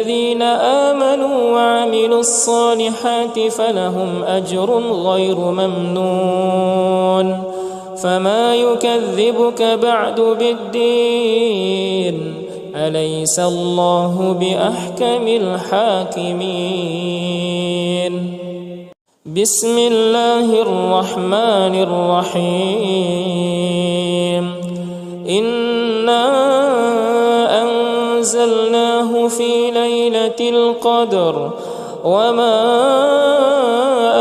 الذين آمنوا وعملوا الصالحات فلهم أجر غير ممنون فما يكذبك بعد بالدين أليس الله بأحكم الحاكمين بسم الله الرحمن الرحيم إنا أنزلناه في ليلة القدر وما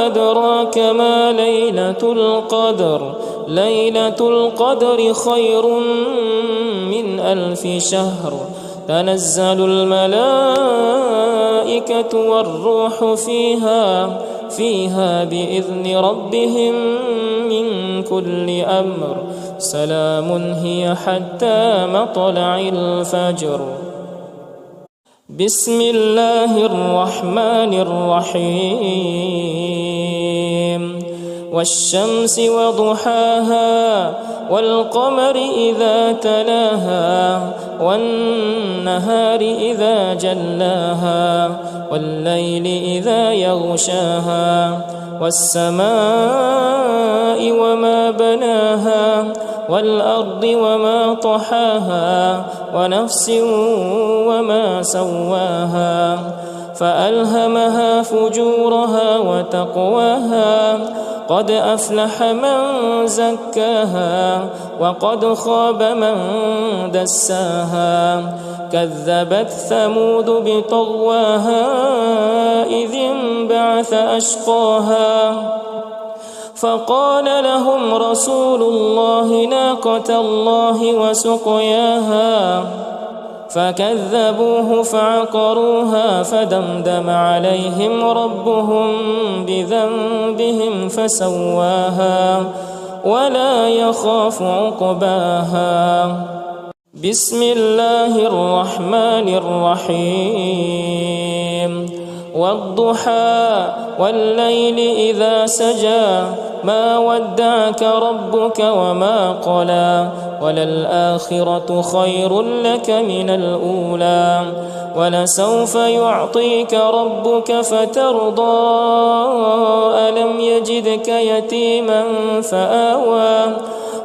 أدراك ما ليلة القدر ليلة القدر خير من 1000 شهر تنزل الملائكة والروح فيها بإذن ربهم من كل أمر سلام هي حتى مطلع الفجر بسم الله الرحمن الرحيم والشمس وضحاها والقمر إذا تلاها والنهار إذا جلاها والليل إذا يغشاها والسماء وما بناها والأرض وما طحاها ونفس وما سواها فألهمها فجورها وتقواها قد أفلح من زكاها وقد خاب من دساها كذبت ثمود بطغواها إذ انبعث أشقاها فقال لهم رسول الله ناقة الله وسقياها فكذبوه فعقروها فدمدم عليهم ربهم بذنبهم فسواها ولا يخاف عقباها بسم الله الرحمن الرحيم والضحى والليل إذا سجى ما ودعك ربك وما قلى وللآخرة خير لك من الأولى ولسوف يعطيك ربك فترضى ألم يجدك يتيما فآوى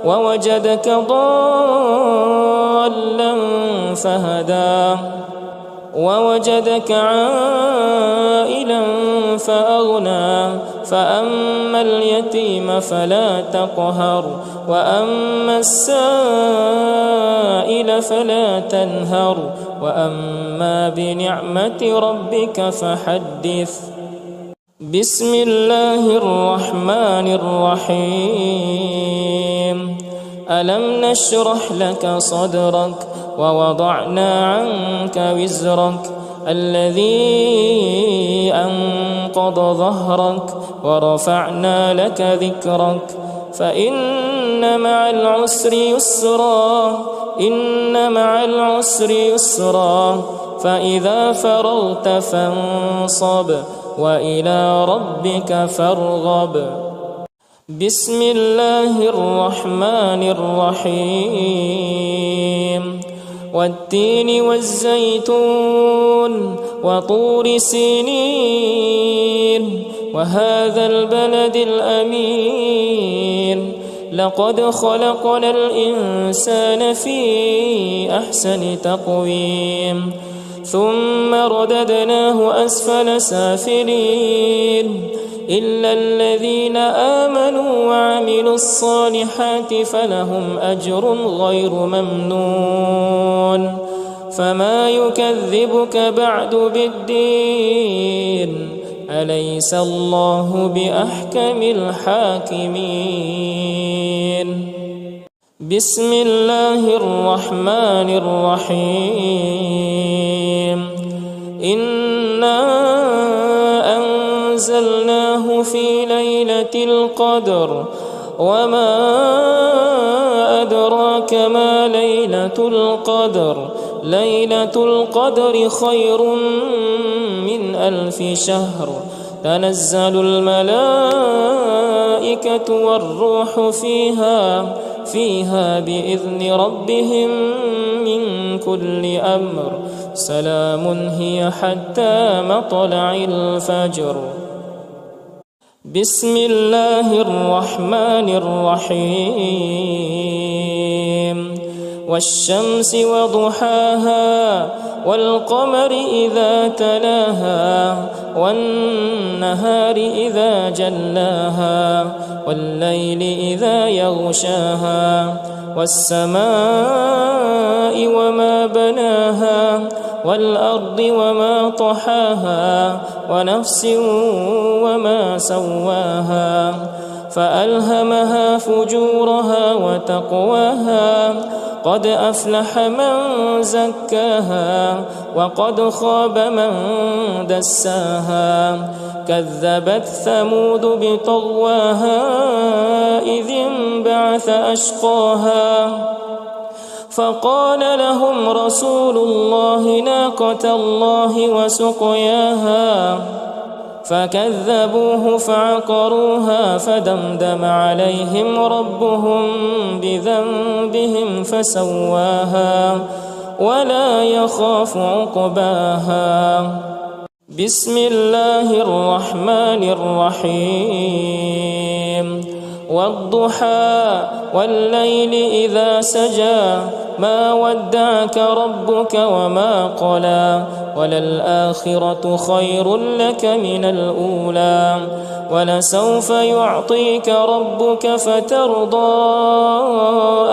ووجدك ضالا فهدى ووجدك عائلا فأغنى فأما اليتيم فلا تقهر وأما السائل فلا تنهر وأما بنعمة ربك فحدث بسم الله الرحمن الرحيم ألم نشرح لك صدرك ووضعنا عنك وزرك الذي أنقض ظهرك ورفعنا لك ذكرك فإن مع العسر يسرا إن مع العسر يسرا فإذا فرغت فانصب وإلى ربك فارغب بسم الله الرحمن الرحيم والتين والزيتون وطور سينين وهذا البلد الأمين لقد خلقنا الإنسان في أحسن تقويم ثم رددناه أسفل سافلين إلا الذين آمنوا وعملوا الصالحات فلهم أجر غير ممنون فما يكذبك بعد بالدين أليس الله بأحكم الحاكمين بسم الله الرحمن الرحيم إنا أنزلناه في ليلة القدر وما أدراك ما ليلة القدر ليلة القدر خير من 1000 شهر تنزل الملائكة والروح فيها بإذن ربهم من كل أمر سلام هي حتى مطلع الفجر. بسم الله الرحمن الرحيم. والشمس وضحاها والقمر إذا تلاها والنهار إذا جلاها والليل إذا يغشاها والسماء وما بناها والأرض وما طحاها ونفس وما سواها فألهمها فجورها وتقواها قد أفلح من زكاها وقد خاب من دساها كذبت ثمود بطغواها إذ انبعث أشقاها فقال لهم رسول الله ناقة الله وسقياها فكذبوه فعقروها فدمدم عليهم ربهم بذنبهم فسواها ولا يخاف عقباها. بسم الله الرحمن الرحيم. والضحى والليل إذا سجى ما ودعك ربك وما قلى وللآخرة خير لك من الأولى ولسوف يعطيك ربك فترضى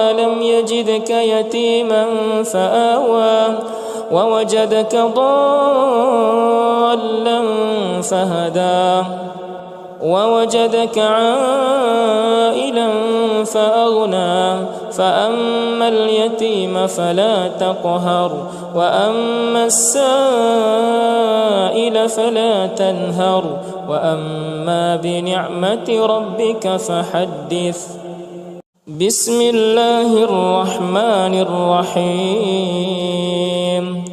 ألم يجدك يتيما فآوى ووجدك ضالا فهدى ووجدك عائلا فأغنى فأما اليتيم فلا تقهر وأما السائل فلا تنهر وأما بنعمة ربك فحدث. بسم الله الرحمن الرحيم.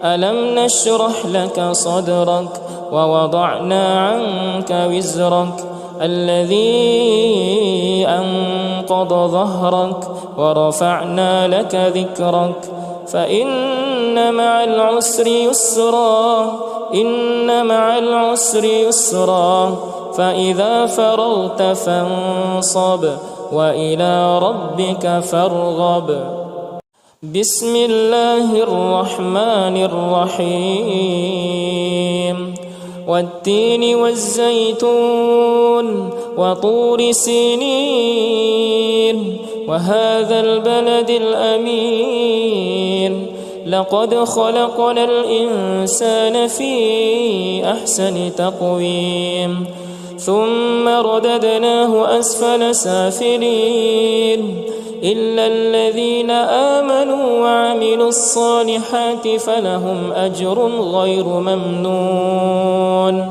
ألم نشرح لك صدرك ووضعنا عنك وزرك الذي أنقض ظهرك ورفعنا لك ذكرك فإن مع العسر يسرا إن مع العسر يسرا فإذا فرغت فانصب وإلى ربك فارغب. بسم الله الرحمن الرحيم. والتين والزيتون وطور سينين وهذا البلد الأمين لقد خلقنا الإنسان في أحسن تقويم ثم رددناه أسفل سافلين إلا الذين آمنوا وعملوا الصالحات فلهم أجر غير ممنون.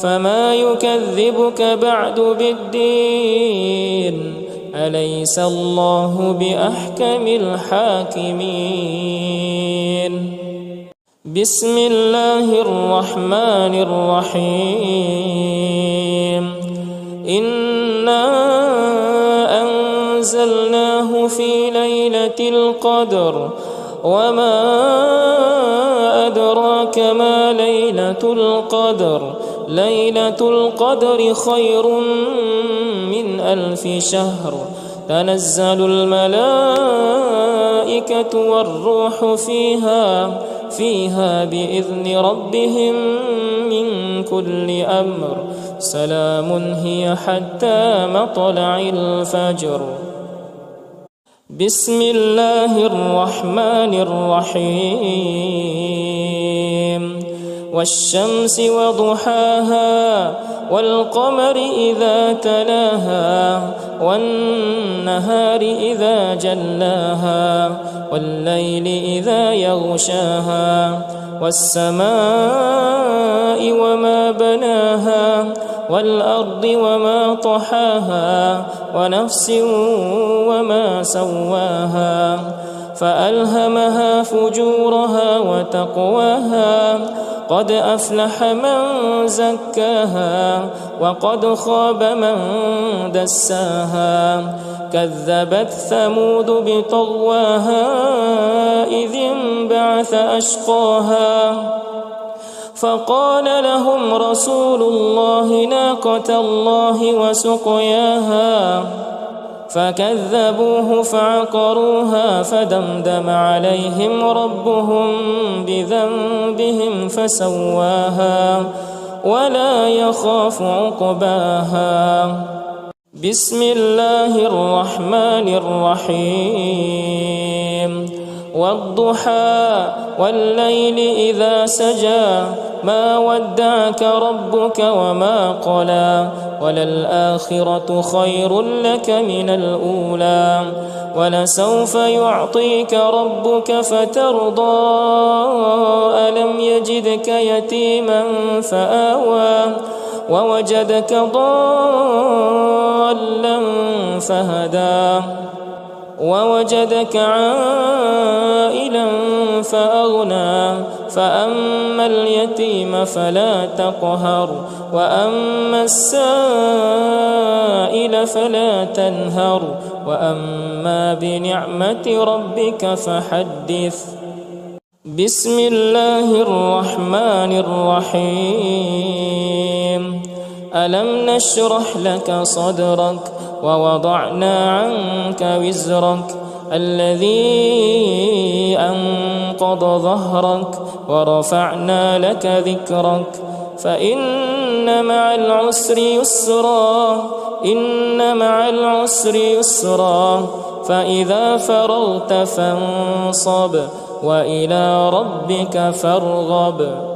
فما يكذبك بعد بالدين أليس الله بأحكم الحاكمين. بسم الله الرحمن الرحيم. إنا أنزلناه في ليلة القدر وما أدراك ما ليلة القدر ليلة القدر خير من 1000 شهر تنزل الملائكة والروح فيها بإذن ربهم من كل أمر سلام هي حتى مطلع الفجر. بسم الله الرحمن الرحيم. والشمس وضحاها والقمر إذا تلاها والنهار إذا جلاها والليل إذا يغشاها والسماء وما بناها والأرض وما طحاها ونفس وما سواها فألهمها فجورها وتقواها قد أفلح من زكاها وقد خاب من دساها كذبت ثمود بطغواها إذ انبعث أشقاها فقال لهم رسول الله ناقة الله وسقياها فكذبوه فعقروها فدمدم عليهم ربهم بذنبهم فسواها ولا يخاف عقباها. بسم الله الرحمن الرحيم. والضحى والليل إذا سجى ما ودعك ربك وما قلى وللآخرة خير لك من الأولى ولسوف يعطيك ربك فترضى ألم يجدك يتيما فآوى ووجدك ضالا فهدى ووجدك عائلا فأغنى فأما اليتيم فلا تقهر وأما السائل فلا تنهر وأما بنعمة ربك فحدث. بسم الله الرحمن الرحيم. ألم نشرح لك صدرك ووضعنا عنك وزرك الذي أنقض ظهرك ورفعنا لك ذكرك فإن مع العسر يسرا إن مع العسر يسرا فإذا فرغت فانصب وإلى ربك فارغب.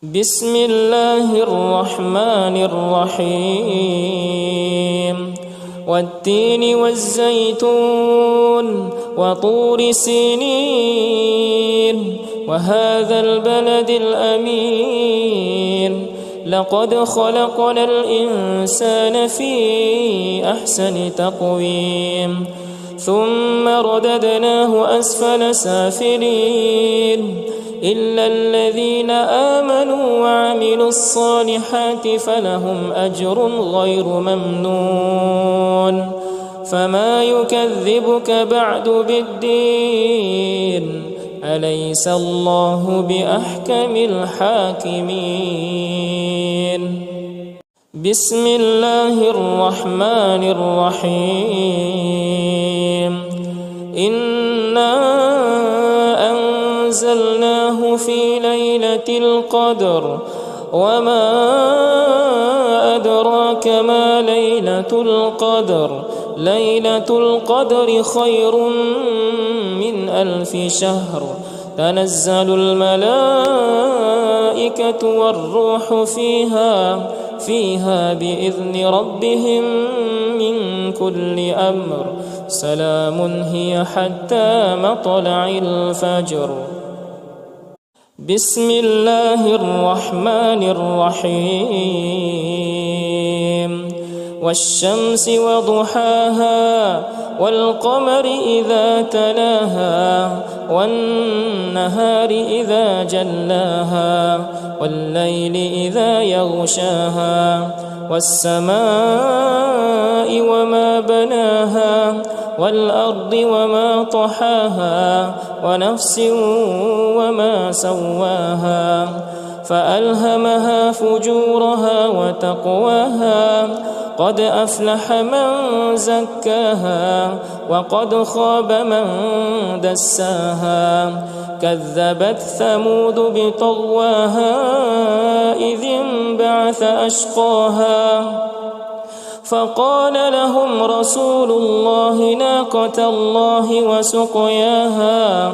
بسم الله الرحمن الرحيم. والتين والزيتون وطور سينين وهذا البلد الأمين لقد خلقنا الإنسان في أحسن تقويم ثم رددناه أسفل سافلين إلا الذين آمنوا وعملوا الصالحات فلهم أجر غير ممنون. فما يكذبك بعد بالدين أليس الله بأحكم الحاكمين. بسم الله الرحمن الرحيم. إنا أنزلناه في ليلة القدر وما أدراك ما ليلة القدر ليلة القدر خير من 1000 شهر تنزل الملائكة والروح فيها بإذن ربهم من كل أمر سلام هي حتى مطلع الفجر. بسم الله الرحمن الرحيم. والشمس وضحاها والقمر إذا تلاها والنهار إذا جلاها والليل إذا يغشاها والسماء وما بناها والأرض وما طحاها ونفس وما سواها فألهمها فجورها وتقواها قد أفلح من زكاها وقد خاب من دساها كذبت ثمود بطغواها إذ انبعث أشقاها فقال لهم رسول الله ناقة الله وسقياها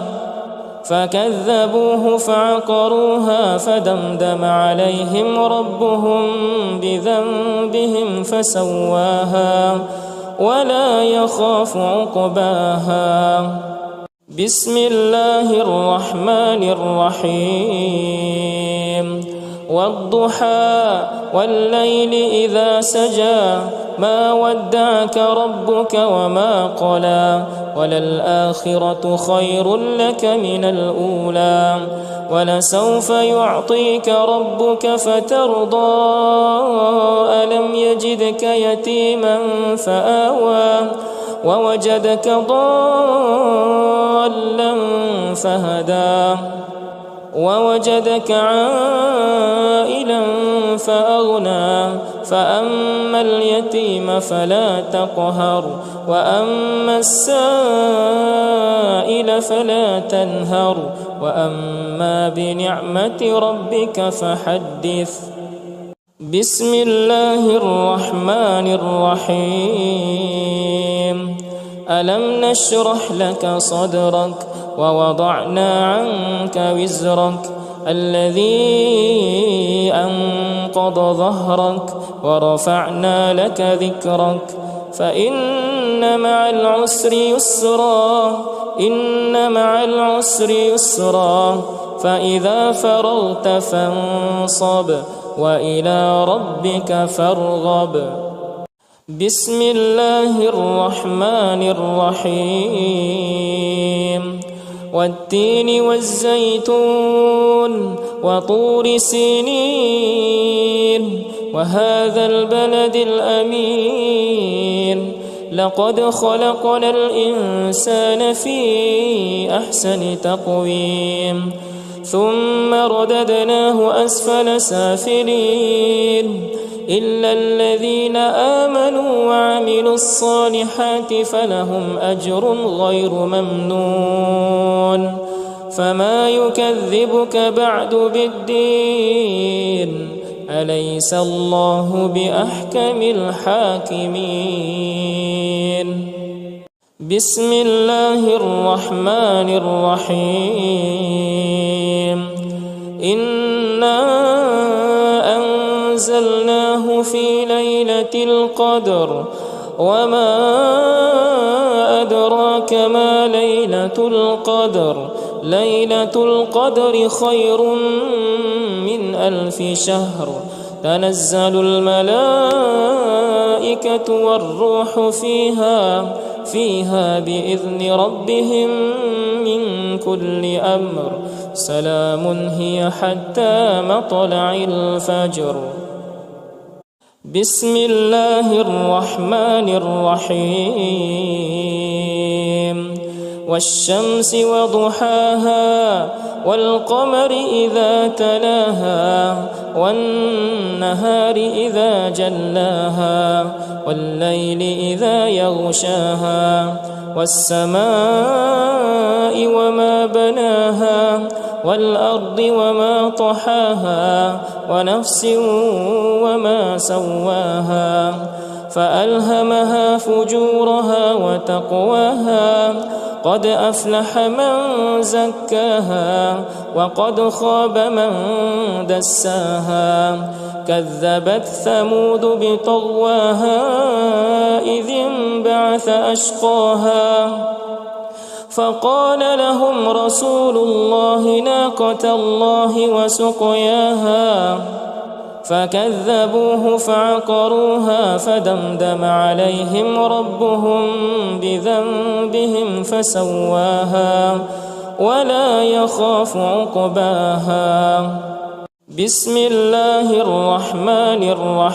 فكذبوه فعقروها فدمدم عليهم ربهم بذنبهم فسواها ولا يخاف عقباها. بسم الله الرحمن الرحيم. والضحى والليل إذا سجى ما ودعك ربك وما قلى وللآخرة خير لك من الأولى ولسوف يعطيك ربك فترضى ألم يجدك يتيما فآوى ووجدك ضالا فهدى ووجدك عائلا فأغنى فأما اليتيم فلا تقهر وأما السائل فلا تنهر وأما بنعمة ربك فحدث. بسم الله الرحمن الرحيم. ألم نشرح لك صدرك ووضعنا عنك وزرك الذي أنقض ظهرك ورفعنا لك ذكرك فإن مع العسر يسرا إن مع العسر يسرا فإذا فرغت فانصب وإلى ربك فارغب. بسم الله الرحمن الرحيم. والتين والزيتون وطور سينين وهذا البلد الأمين لقد خلقنا الإنسان في أحسن تقويم ثم رددناه أسفل سافلين إلا الذين آمنوا وعملوا الصالحات فلهم أجر غير ممنون. فما يكذبك بعد بالدين أليس الله بأحكم الحاكمين. بسم الله الرحمن الرحيم. إنا أنزلناه في ليلة القدر وما أدراك ما ليلة القدر ليلة القدر خير من 1000 شهر تنزل الملائكة والروح فيها بإذن ربهم من كل أمر سلام هي حتى مطلع الفجر. بسم الله الرحمن الرحيم. والشمس وضحاها والقمر إذا تلاها والنهار إذا جلاها والليل إذا يغشاها والسماء وما بناها والأرض وما طحاها ونفس وما سواها فألهمها فجورها وتقواها قد أفلح من زكاها وقد خاب من دساها كذبت ثمود بطغواها إذ انبعث أشقاها فقال لهم رسول الله ناقة الله وسقياها فكذبوه فعقروها فدمدم عليهم ربهم بذنبهم فسواها ولا يخاف عقباها. بسم الله الرحمن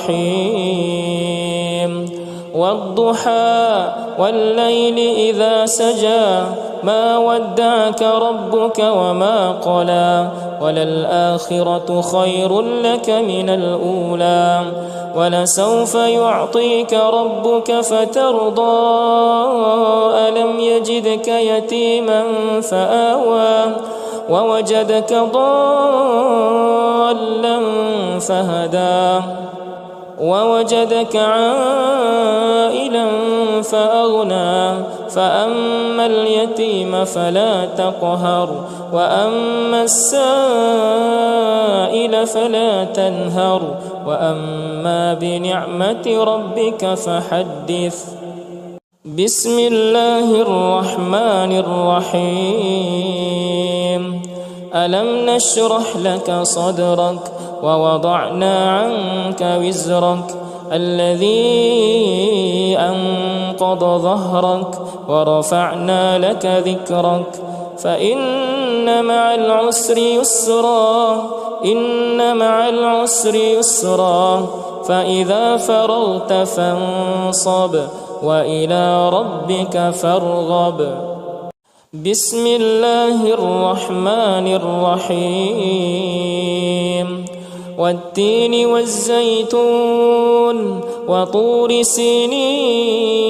الرحيم. والضحى والليل إذا سجى ما ودعك ربك وما قلى وللآخرة خير لك من الأولى ولسوف يعطيك ربك فترضى ألم يجدك يتيما فآوى ووجدك ضالا فهدى ووجدك عائلا فأغنى فأما اليتيم فلا تقهر وأما السائل فلا تنهر وأما بنعمة ربك فحدث. بسم الله الرحمن الرحيم. ألم نشرح لك صدرك ووضعنا عنك وزرك الذي أنقض ظهرك ورفعنا لك ذكرك فإن مع العسر يسرا إن مع العسر يسرا فإذا فرغت فانصب وإلى ربك فارغب. بسم الله الرحمن الرحيم. والتين والزيتون وطور سينين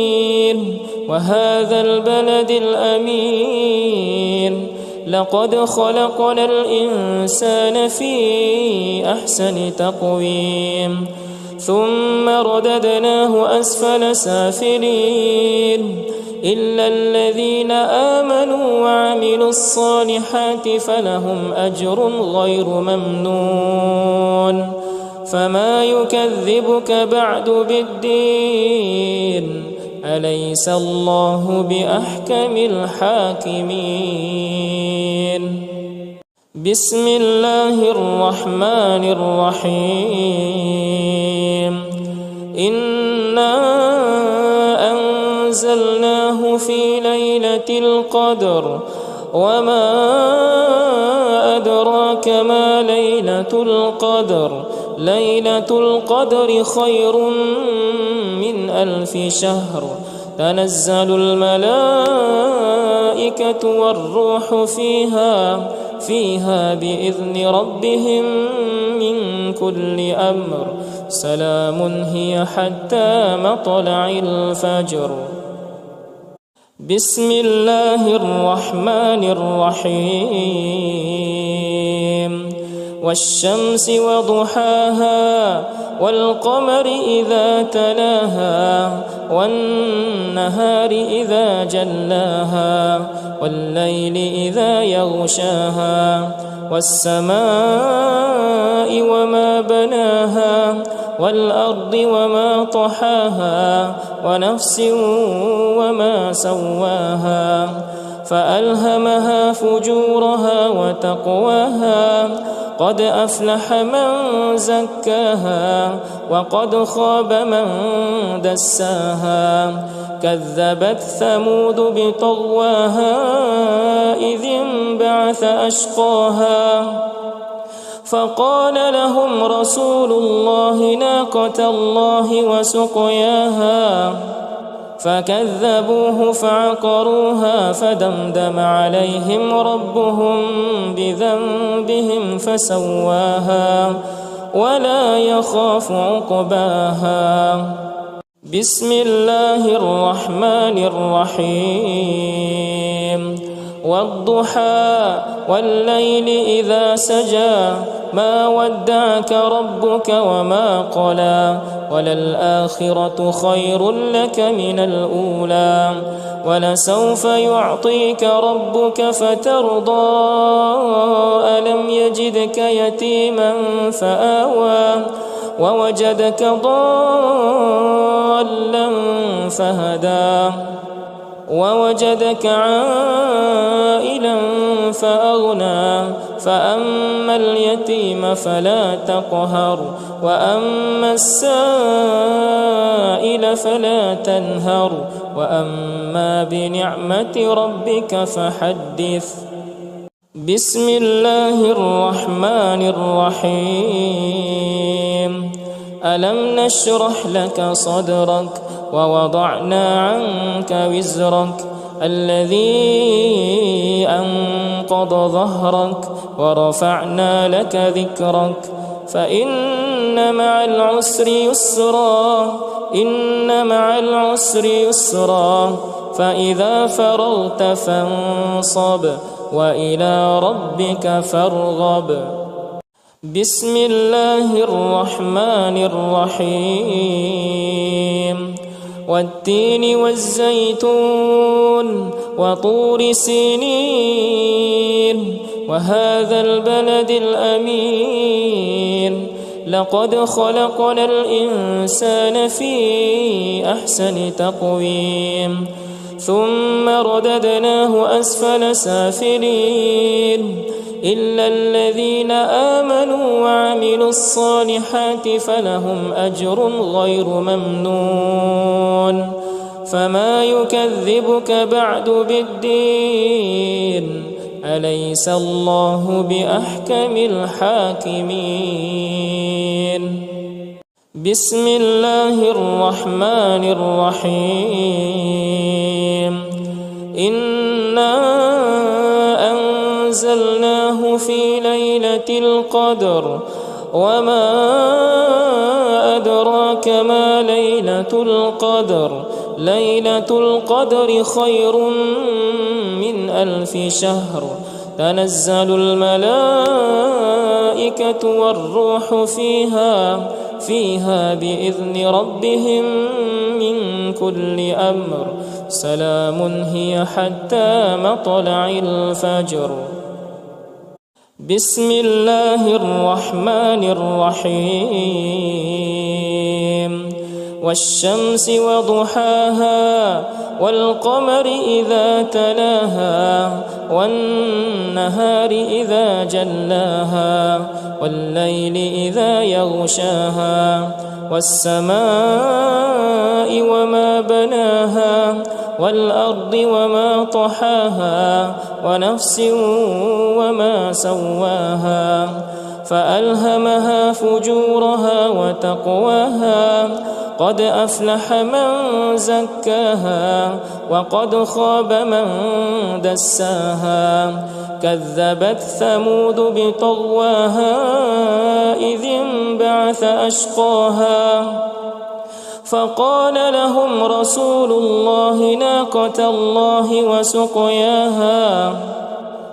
وهذا البلد الأمين لقد خلقنا الإنسان في أحسن تقويم ثم رددناه أسفل سافلين إلا الذين آمنوا وعملوا الصالحات فلهم أجر غير ممنون. فما يكذبك بعد بالدين أليس الله بأحكم الحاكمين. بسم الله الرحمن الرحيم. إنا أنزلناه في ليلة القدر وما أدراك ما ليلة القدر. ليلة القدر خير من 1000 شهر. تنزل الملائكة والروح فيها بإذن ربهم من كل أمر. سلام هي حتى مطلع الفجر. بسم الله الرحمن الرحيم. والشمس وضحاها والقمر إذا تلاها والنهار إذا جلاها والليل إذا يغشاها والسماء وما بناها والأرض وما طحاها ونفس وما سواها فألهمها فجورها وتقواها. قد أفلح من زكاها وقد خاب من دساها. كذبت ثمود بطغواها إذ انبعث أشقاها فقال لهم رسول الله ناقة الله وسقياها فكذبوه فعقروها فدمدم عليهم ربهم بذنبهم فسواها ولا يخاف عقباها. بسم الله الرحمن الرحيم. والضحى والليل إذا سجى ما ودعك ربك وما قلى وللآخرة خير لك من الأولى ولسوف يعطيك ربك فترضى. ألم يجدك يتيما فآوى ووجدك ضالا فهدى ووجدك عائلا فأغنى. فأما اليتيم فلا تقهر وأما السائل فلا تنهر وأما بنعمة ربك فحدث. بسم الله الرحمن الرحيم. ألم نشرح لك صدرك ووضعنا عنك وزرك الذي أنقض ظهرك ورفعنا لك ذكرك فإن مع العسر يسرا. إن مع العسر يسرا فإذا فرغت فانصب وإلى ربك فارغب. بسم الله الرحمن الرحيم. والتين والزيتون وطور سينين وهذا البلد الأمين لقد خلقنا الإنسان في أحسن تقويم ثم رددناه أسفل سافلين إلا الذين آمنوا وعملوا الصالحات فلهم أجر غير ممنون. فما يكذبك بعد بالدين أليس الله بأحكم الحاكمين. بسم الله الرحمن الرحيم إنا أنزلناه في ليلة القدر وما أدراك ما ليلة القدر ليلة القدر خير من 1000 شهر تنزل الملائكة والروح فيها بإذن ربهم من كل أمر سلام هي حتى مطلع الفجر. بسم الله الرحمن الرحيم والشمس وضحاها والقمر إذا تلاها والنهار إذا جلاها والليل إذا يغشاها والسماء وما بناها والأرض وما طحاها ونفس وما سواها فألهمها فجورها وتقواها قد أفلح من زكاها وقد خاب من دساها كذبت ثمود بطغواها إذ انبعث أشقاها فقال لهم رسول الله ناقة الله وسقياها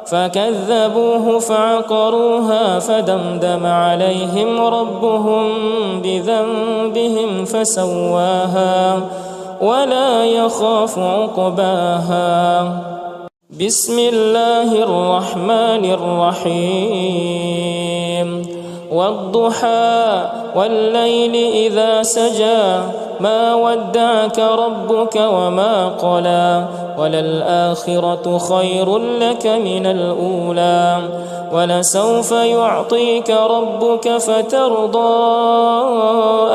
فكذبوه فعقروها فدمدم عليهم ربهم بذنبهم فسواها ولا يخاف عقباها. بسم الله الرحمن الرحيم والضحى والليل إذا سجى ما ودعك ربك وما قلى وللآخرة خير لك من الأولى ولسوف يعطيك ربك فترضى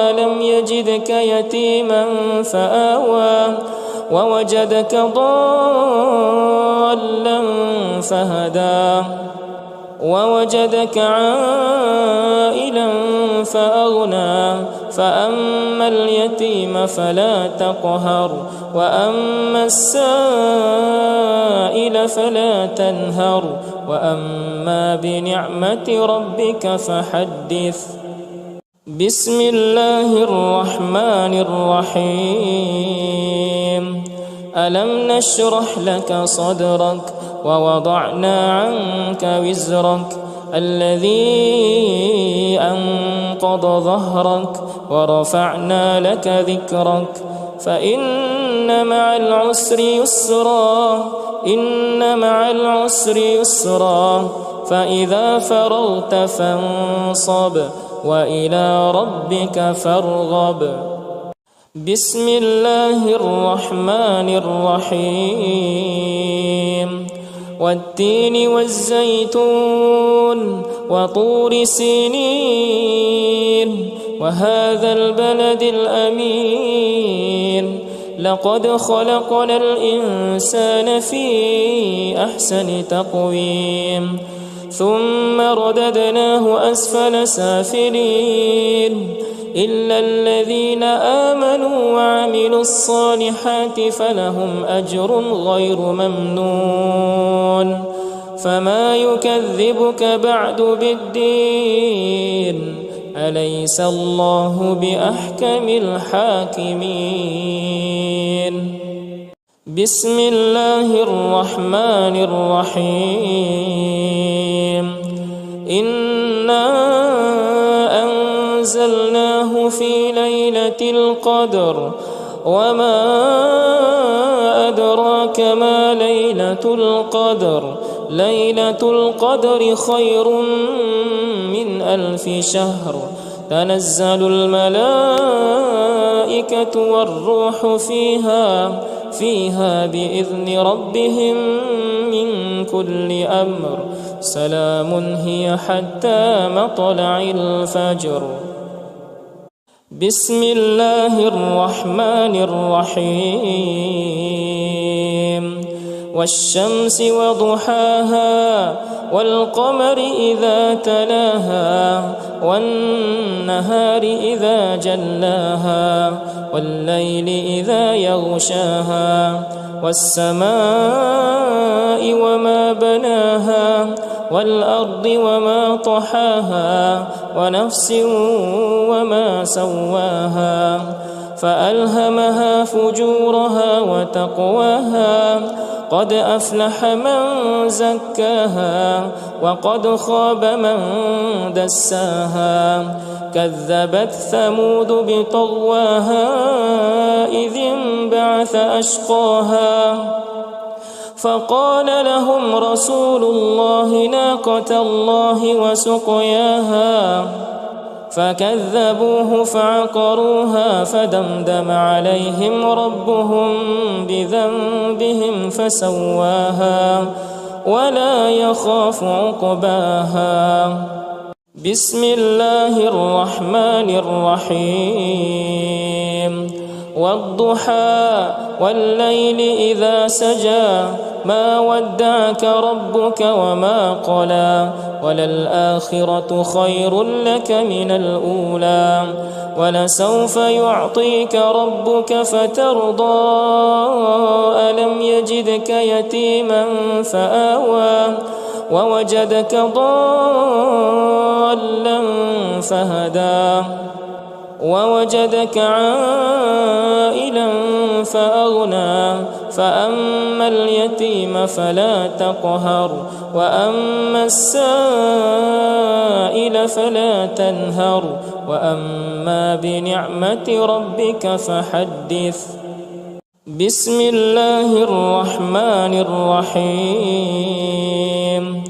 ألم يجدك يتيما فآوى ووجدك ضالا فهدى ووجدك عائلا فأغنى فأما اليتيم فلا تقهر وأما السائل فلا تنهر وأما بنعمة ربك فحدث. بسم الله الرحمن الرحيم ألم نشرح لك صدرك ووضعنا عنك وزرك الذي أنقض ظهرك ورفعنا لك ذكرك فإن مع العسر يسرا إن مع العسر يسرا فإذا فرغت فانصب وإلى ربك فارغب. بسم الله الرحمن الرحيم والتين والزيتون وطور سينين وهذا البلد الأمين لقد خلقنا الإنسان في أحسن تقويم ثم رددناه أسفل سافلين إلا الذين آمنوا وعملوا الصالحات فلهم أجر غير ممنون فما يكذبك بعد بالدين أليس الله بأحكم الحاكمين. بسم الله الرحمن الرحيم إنا أنزلناه في ليلة القدر وما أدراك ما ليلة القدر ليلة القدر خير من 1000 شهر تنزل الملائكة والروح فيها بإذن ربهم من كل أمر سلام هي حتى مطلع الفجر. بسم الله الرحمن الرحيم والشمس وضحاها والقمر إذا تلاها والنهار إذا جلاها والليل إذا يغشاها والسماء وما بناها والأرض وما طحاها ونفس وما سواها فألهمها فجورها وتقواها قد أفلح من زكاها وقد خاب من دساها كذبت ثمود بطغواها إذ انبعث أشقاها فقال لهم رسول الله ناقة الله وسقياها فكذبوه فعقروها فدمدم عليهم ربهم بذنبهم فسواها ولا يخاف عقباها. بسم الله الرحمن الرحيم. والضحى والليل إذا سجى ما ودعك ربك وما قلى وللآخرة خير لك من الأولى ولسوف يعطيك ربك فترضى ألم يجدك يتيما فآوى ووجدك ضالا فهدى ووجدك عائلا فأغنى فأما اليتيم فلا تقهر وأما السائل فلا تنهر وأما بنعمة ربك فحدث. بسم الله الرحمن الرحيم.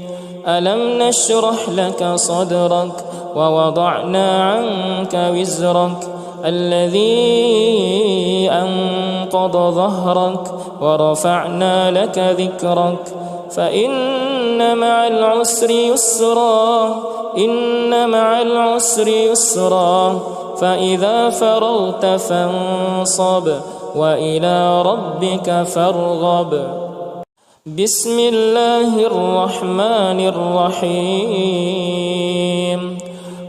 ألم نشرح لك صدرك ووضعنا عنك وزرك الذي أنقض ظهرك ورفعنا لك ذكرك فإن مع العسر يسرا إن مع العسر يسرا فإذا فرغت فانصب وإلى ربك فارغب. بسم الله الرحمن الرحيم.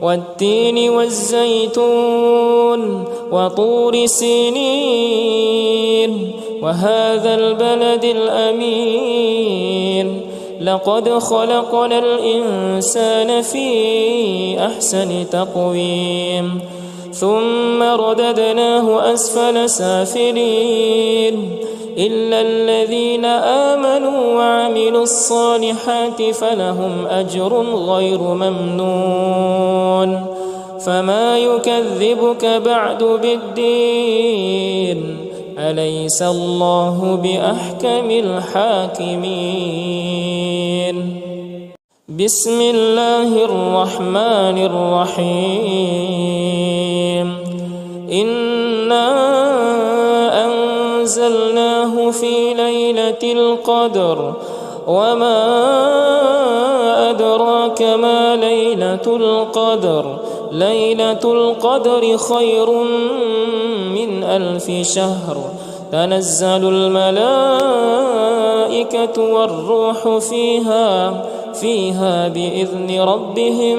والتين والزيتون وطور سينين وهذا البلد الأمين لقد خلقنا الإنسان في أحسن تقويم ثم رددناه أسفل سافلين إلا الذين آمنوا وعملوا الصالحات فلهم أجر غير ممنون فما يكذبك بعد بالدين أليس الله بأحكم الحاكمين. بسم الله الرحمن الرحيم. إنا أنزلناه في ليلة القدر وما أدراك ما ليلة القدر ليلة القدر خير من 1000 شهر تنزل الملائكة والروح فيها بإذن ربهم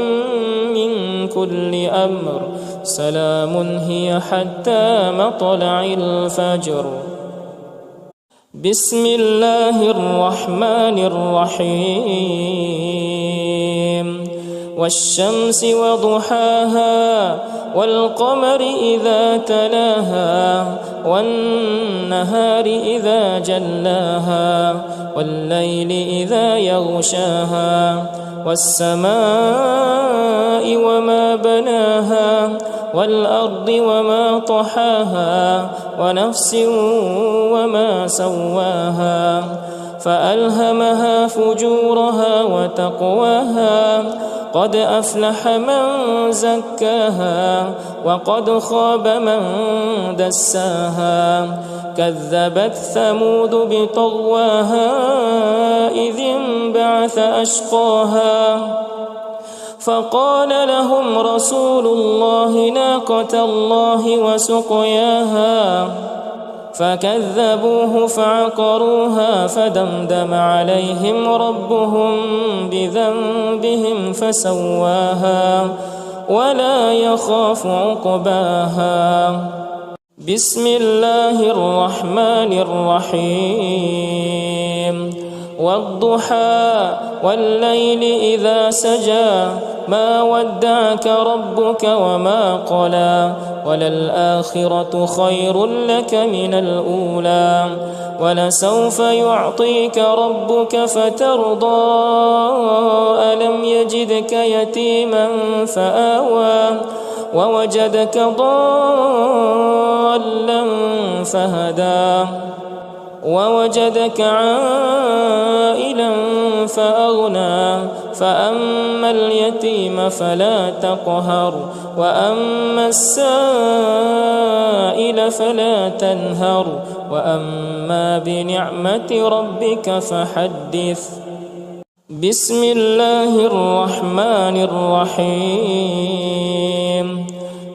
من كل أمر سلام هي حتى مطلع الفجر. بسم الله الرحمن الرحيم. والشمس وضحاها والقمر إذا تلاها والنهار إذا جلاها والليل إذا يغشاها والسماء وما بناها والأرض وما طحاها ونفس وما سواها فألهمها فجورها وتقواها قد أفلح من زكاها وقد خاب من دساها كذبت ثمود بطغواها إذ انبعث أشقاها فقال لهم رسول الله ناقة الله وسقياها فكذبوه فعقروها فدمدم عليهم ربهم بذنبهم فسواها ولا يخاف عقباها. بسم الله الرحمن الرحيم. والضحى والليل إذا سجى ما ودعك ربك وما قلى وللآخرة خير لك من الأولى ولسوف يعطيك ربك فترضى ألم يجدك يتيما فآوى ووجدك ضالا فهدى ووجدك عائلا فأغنى فأما اليتيم فلا تقهر وأما السائل فلا تنهر وأما بنعمة ربك فحدث. بسم الله الرحمن الرحيم.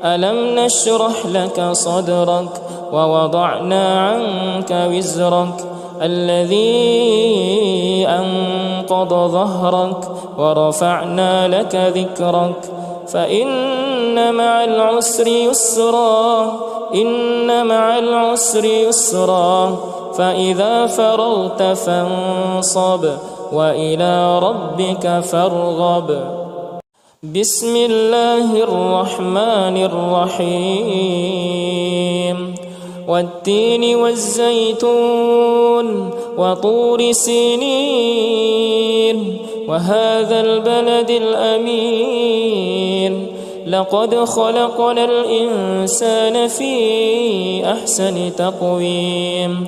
ألم نشرح لك صدرك ووضعنا عنك وزرك الذي أنقض ظهرك ورفعنا لك ذكرك فإن مع العسر يسرا إن مع العسر يسرا فإذا فرغت فانصب وإلى ربك فارغب. بسم الله الرحمن الرحيم. والتين والزيتون وطور سينين وهذا البلد الأمين لقد خلقنا الإنسان في أحسن تقويم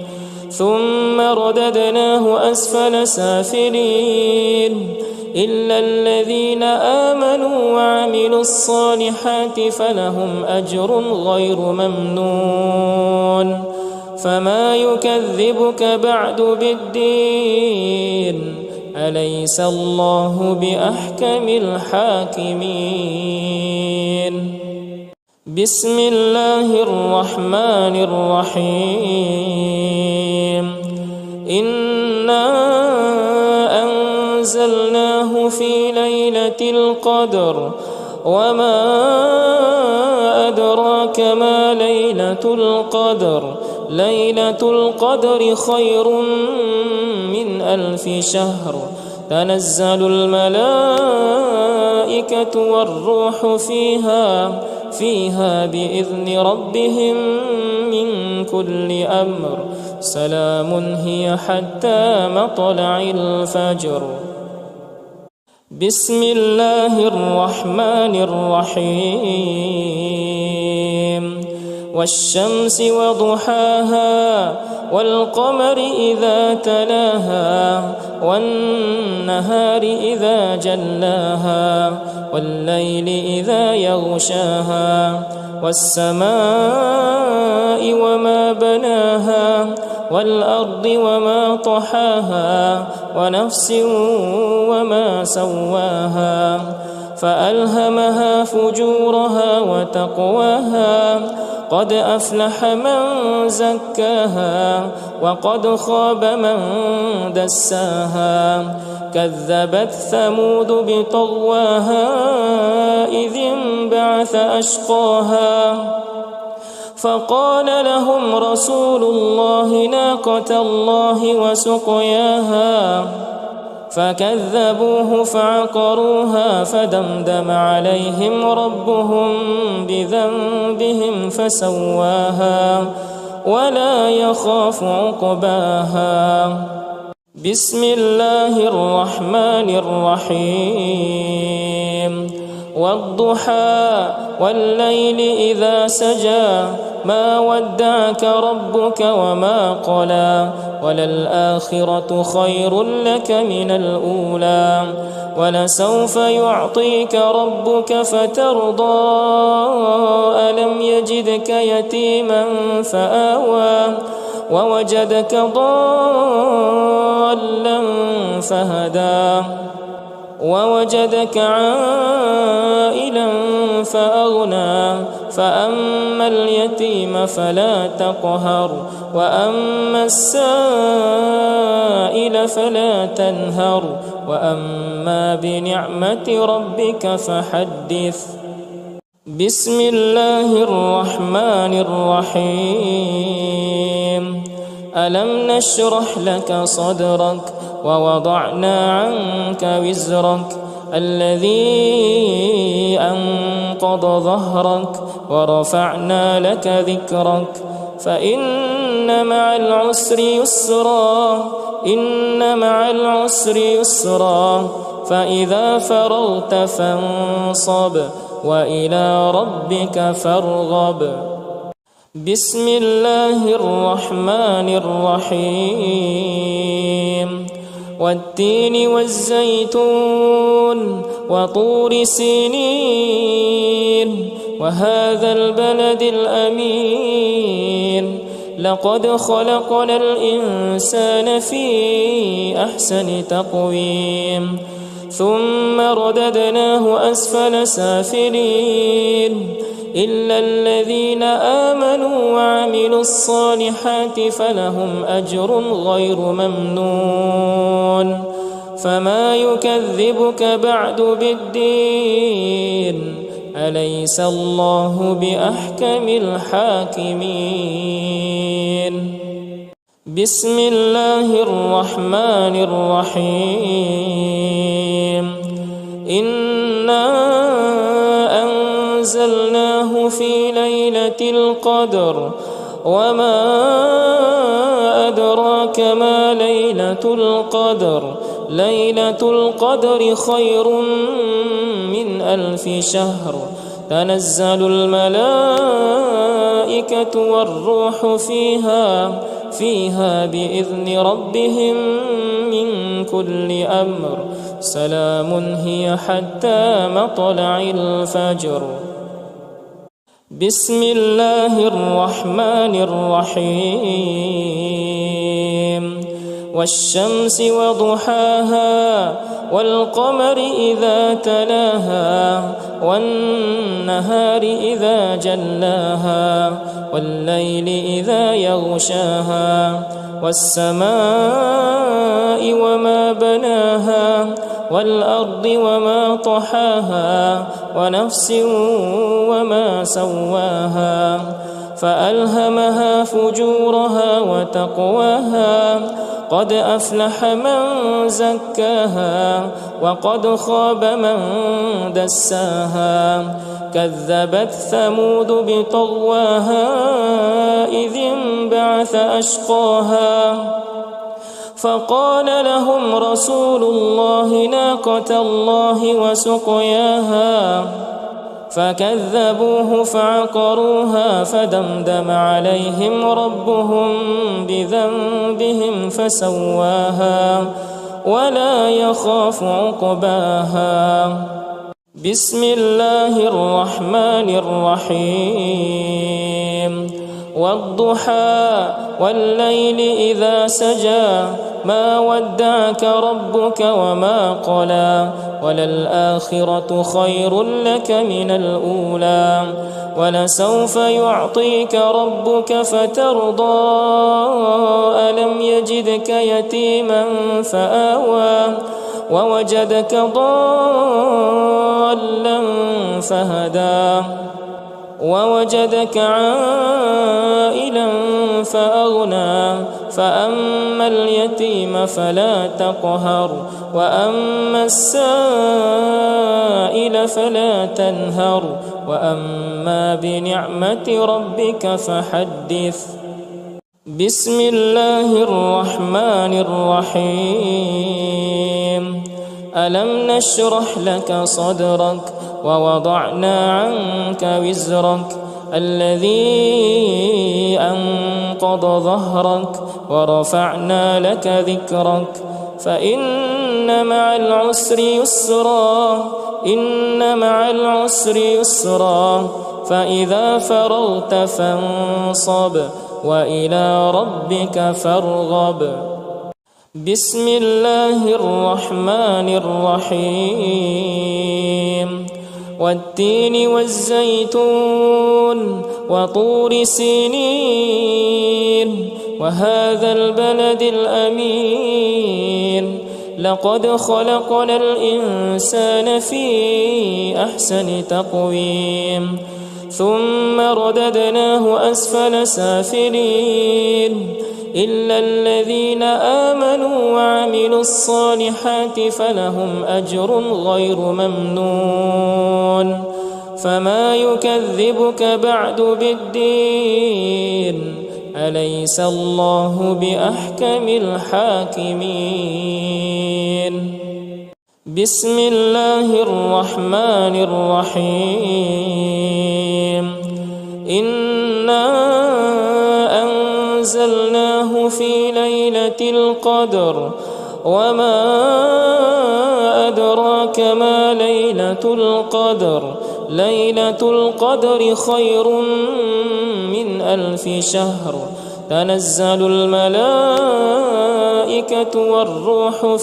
ثم رددناه أسفل سافلين إلا الذين آمنوا وعملوا الصالحات فلهم أجر غير ممنون. فما يكذبك بعد بالدين أليس الله بأحكم الحاكمين. بسم الله الرحمن الرحيم. إنا أنزلناه في ليلة القدر وما أدراك ما ليلة القدر ليلة القدر خير من 1000 شهر تنزل الملائكة والروح فيها بإذن ربهم من كل أمر سلام هي حتى مطلع الفجر. بسم الله الرحمن الرحيم. والشمس وضحاها والقمر إذا تلاها والنهار إذا جلاها والليل إذا يغشاها والسماء وما بناها والأرض وما طحاها ونفس وما سواها فألهمها فجورها وتقواها قد أفلح من زكاها وقد خاب من دساها كذبت ثمود بطغواها إذ انبعث أشقاها فقال لهم رسول الله ناقة الله وسقياها فكذبوه فعقروها فدمدم عليهم ربهم بذنبهم فسواها ولا يخاف عقباها. بسم الله الرحمن الرحيم. والضحى والليل إذا سجى ما ودعك ربك وما قلى وللآخرة خير لك من الأولى ولسوف يعطيك ربك فترضى ألم يجدك يتيما فآوى ووجدك ضالا فهدى ووجدك عائلا فأغنى فأما اليتيم فلا تقهر وأما السائل فلا تنهر وأما بنعمة ربك فحدث. بسم الله الرحمن الرحيم. ألم نشرح لك صدرك ووضعنا عنك وزرك الذي أنقض ظهرك ورفعنا لك ذكرك فإن مع العسر يسرا إن مع العسر يسرا فإذا فرغت فانصب وإلى ربك فارغب. بسم الله الرحمن الرحيم. والتين والزيتون وطور سينين وهذا البلد الأمين لقد خلقنا الإنسان في أحسن تقويم ثم رددناه أسفل سافلين إلا الذين آمنوا وعملوا الصالحات فلهم أجر غير ممنون. فما يكذبك بعد بالدين أليس الله بأحكم الحاكمين. بسم الله الرحمن الرحيم. إنا أنزلناه في ليلة القدر وما أدراك ما ليلة القدر ليلة القدر خير من 1000 شهر تنزل الملائكة والروح فيها بإذن ربهم من كل أمر سلام هي حتى مطلع الفجر. بسم الله الرحمن الرحيم. والشمس وضحاها والقمر إذا تلاها والنهار إذا جلاها والليل إذا يغشاها والسماء وما بناها والأرض وما طحاها ونفس وما سواها فألهمها فجورها وتقواها قد أفلح من زكاها وقد خاب من دساها كذبت ثمود بطغواها إذ انبعث أشقاها فقال لهم رسول الله ناقة الله وسقياها فكذبوه فعقروها فدمدم عليهم ربهم بذنبهم فسواها ولا يخاف عقباها. بسم الله الرحمن الرحيم. والضحى والليل إذا سجى ما ودعك ربك وما قلى وللآخرة خير لك من الأولى ولسوف يعطيك ربك فترضى ألم يجدك يتيما فآوى ووجدك ضالا فهدى ووجدك عائلا فأغنى فأما اليتيم فلا تقهر وأما السائل فلا تنهر وأما بنعمة ربك فحدث. بسم الله الرحمن الرحيم. ألم نشرح لك صدرك ووضعنا عنك وزرك الذي أنقض ظهرك ورفعنا لك ذكرك فإن مع العسر يسرا إن مع العسر يسرا فإذا فرغت فانصب وإلى ربك فارغب. بسم الله الرحمن الرحيم والتين والزيتون وطور سينين وهذا البلد الأمين لقد خلقنا الإنسان في أحسن تقويم ثم رددناه أسفل سافلين إلا الذين آمنوا وعملوا الصالحات فلهم أجر غير ممنون فما يكذبك بعد بالدين أليس الله بأحكم الحاكمين بسم الله الرحمن الرحيم إنا أنزلناه في ليلة القدر وما أدراك ما ليلة القدر ليلة القدر خير من 1000 شهر تنزل الملائكة والروح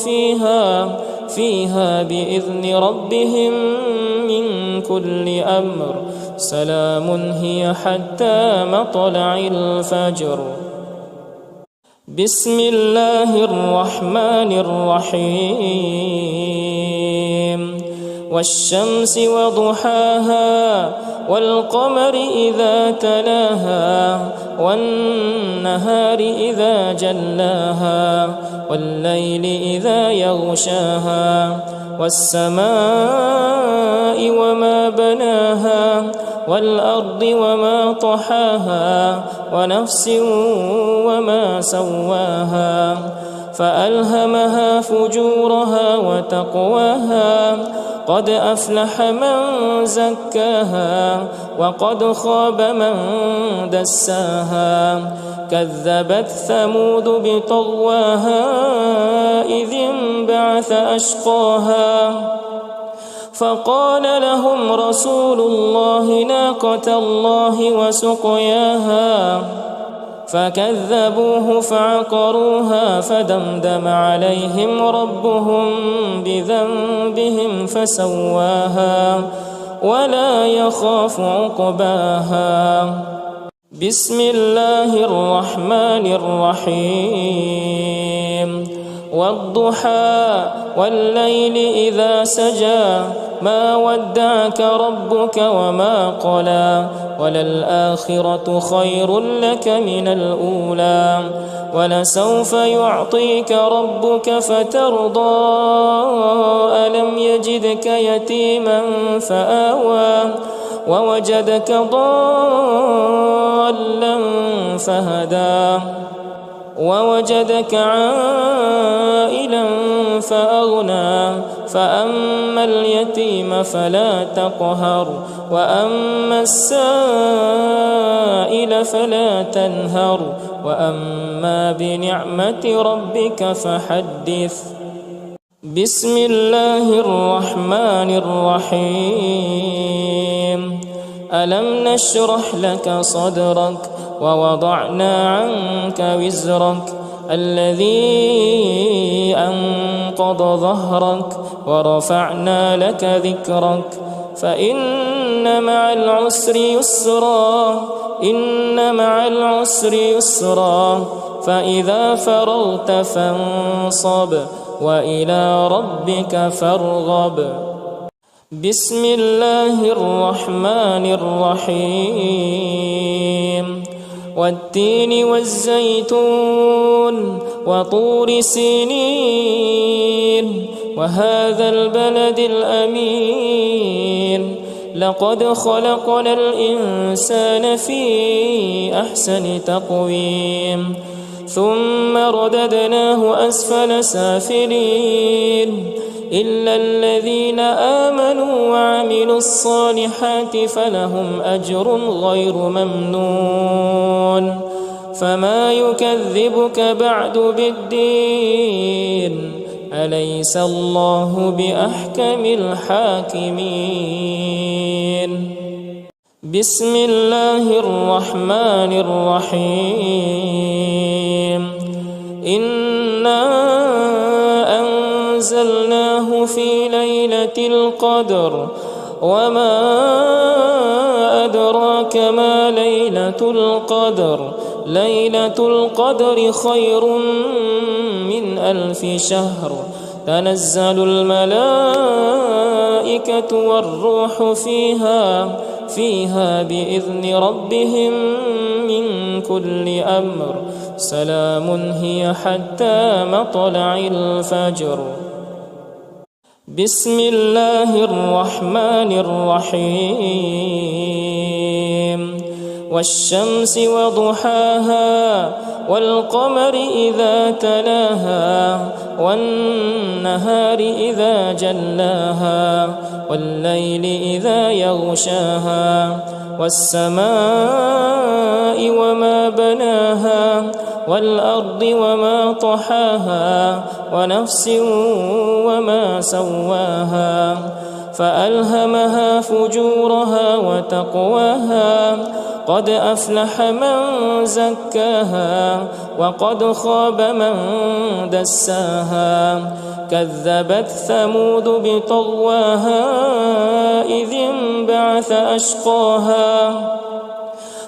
فيها بإذن ربهم من كل أمر سلام هي حتى مطلع الفجر بسم الله الرحمن الرحيم والشمس وضحاها والقمر إذا تلاها والنهار إذا جلاها والليل إذا يغشاها والسماء وما بناها والأرض وما طحاها ونفس وما سواها فألهمها فجورها وتقواها قد أفلح من زكاها وقد خاب من دساها كذبت ثمود بطغواها إذ انبعث أشقاها فقال لهم رسول الله ناقة الله وسقياها فكذبوه فعقروها فدمدم عليهم ربهم بذنبهم فسواها ولا يخاف عقباها بسم الله الرحمن الرحيم والضحى والليل إذا سجى ما ودعك ربك وما قلى وللآخرة خير لك من الأولى ولسوف يعطيك ربك فترضى ألم يجدك يتيما فآوى ووجدك ضالا فهدى ووجدك عائلا فأغنى فأما اليتيم فلا تقهر وأما السائل فلا تنهر وأما بنعمة ربك فحدث بسم الله الرحمن الرحيم ألم نشرح لك صدرك ووضعنا عنك وزرك الذي أنقض ظهرك ورفعنا لك ذكرك فإن مع العسر يسرا إن مع العسر يسرا فإذا فرغت فانصب وإلى ربك فارغب بسم الله الرحمن الرحيم والتين والزيتون وطور سينين وهذا البلد الأمين لقد خلقنا الإنسان في أحسن تقويم ثم رددناه أسفل سافلين إلا الذين آمنوا وعملوا الصالحات فلهم أجر غير ممنون فما يكذبك بعد بالدين أليس الله بأحكم الحاكمين بسم الله الرحمن الرحيم إنا أنزلناه في ليلة القدر وما أدراك ما ليلة القدر ليلة القدر خير من 1000 شهر تنزل الملائكة والروح فيها بإذن ربهم من كل أمر سلام هي حتى مطلع الفجر. بسم الله الرحمن الرحيم والشمس وضحاها والقمر إذا تلاها والنهار إذا جلاها والليل إذا يغشاها والسماء وما بناها والأرض وما طحاها ونفس وما سواها فألهمها فجورها وتقواها قد أفلح من زكاها وقد خاب من دساها كذبت ثمود بطغواها إذ انبعث أشقاها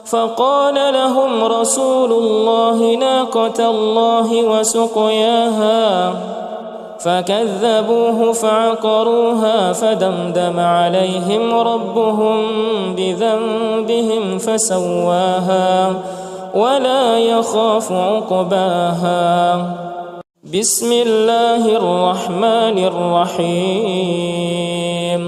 فقال لهم رسول الله ناقة الله وسقياها فكذبوه فعقروها فدمدم عليهم ربهم بذنبهم فسواها ولا يخاف عقباها. بسم الله الرحمن الرحيم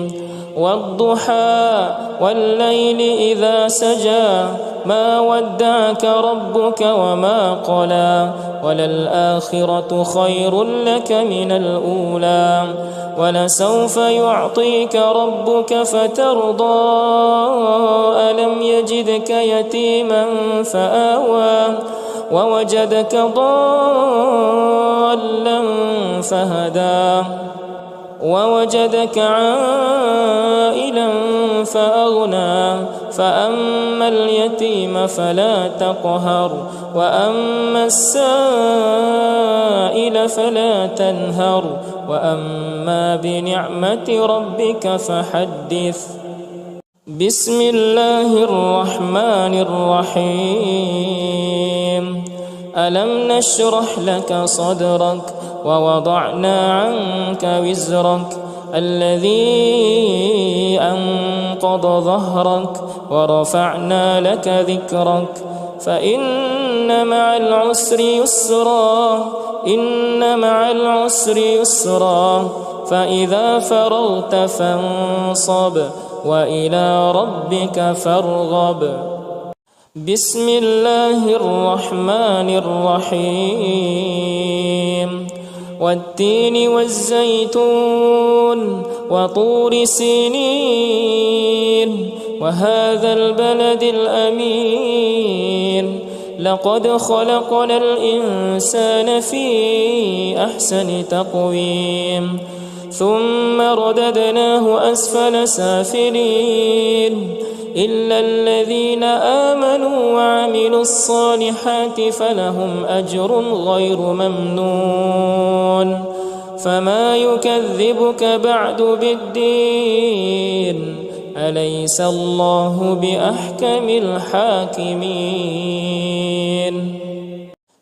والضحى والليل إذا سجى ما ودعك ربك وما قلى وللآخرة خير لك من الأولى ولسوف يعطيك ربك فترضى ألم يجدك يتيما فآوى ووجدك ضالا فهدى ووجدك عائلا فأغنى فأما اليتيم فلا تقهر وأما السائل فلا تنهر وأما بنعمة ربك فحدث. بسم الله الرحمن الرحيم ألم نشرح لك صدرك ووضعنا عنك وزرك الذي أنقض ظهرك ورفعنا لك ذكرك فإن مع العسر يسرا إن مع العسر يسرا فإذا فرغت فانصب وإلى ربك فارغب. بسم الله الرحمن الرحيم والتين والزيتون وطور سينين وهذا البلد الأمين لقد خلقنا الإنسان في أحسن تقويم ثم رددناه أسفل سافلين إلا الذين آمنوا وعملوا الصالحات فلهم أجر غير ممنون فما يكذبك بعد بالدين أليس الله بأحكم الحاكمين.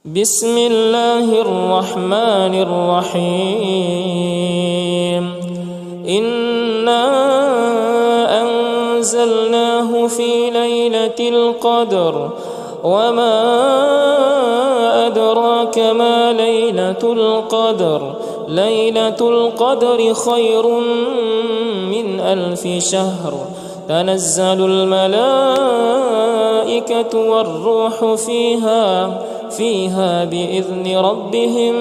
بسم الله الرحمن الرحيم إنا أنزلناه في ليلة القدر وما أدراك ما ليلة القدر ليلة القدر خير من 1000 شهر تنزل الملائكة والروح فيها بإذن ربهم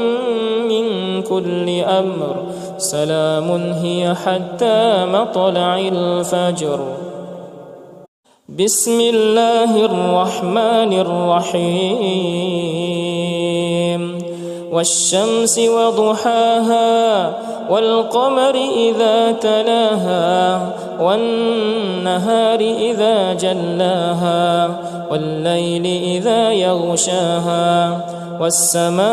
من كل أمر سلام هي حتى مطلع الفجر. بسم الله الرحمن الرحيم والشمس وضحاها والقمر إذا تلاها والنهار إذا جلاها والليل إذا يغشاها والسماء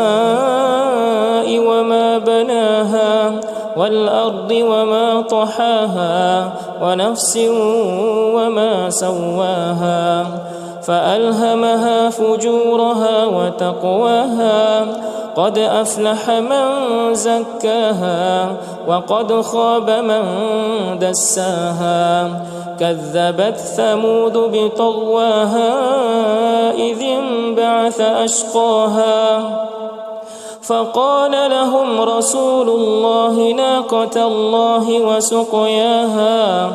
وما بناها والأرض وما طحاها ونفس وما سواها فألهمها فجورها وتقواها قد أفلح من زكاها وقد خاب من دساها كذبت ثمود بطغواها إذ انبعث أشقاها فقال لهم رسول الله ناقة الله وسقياها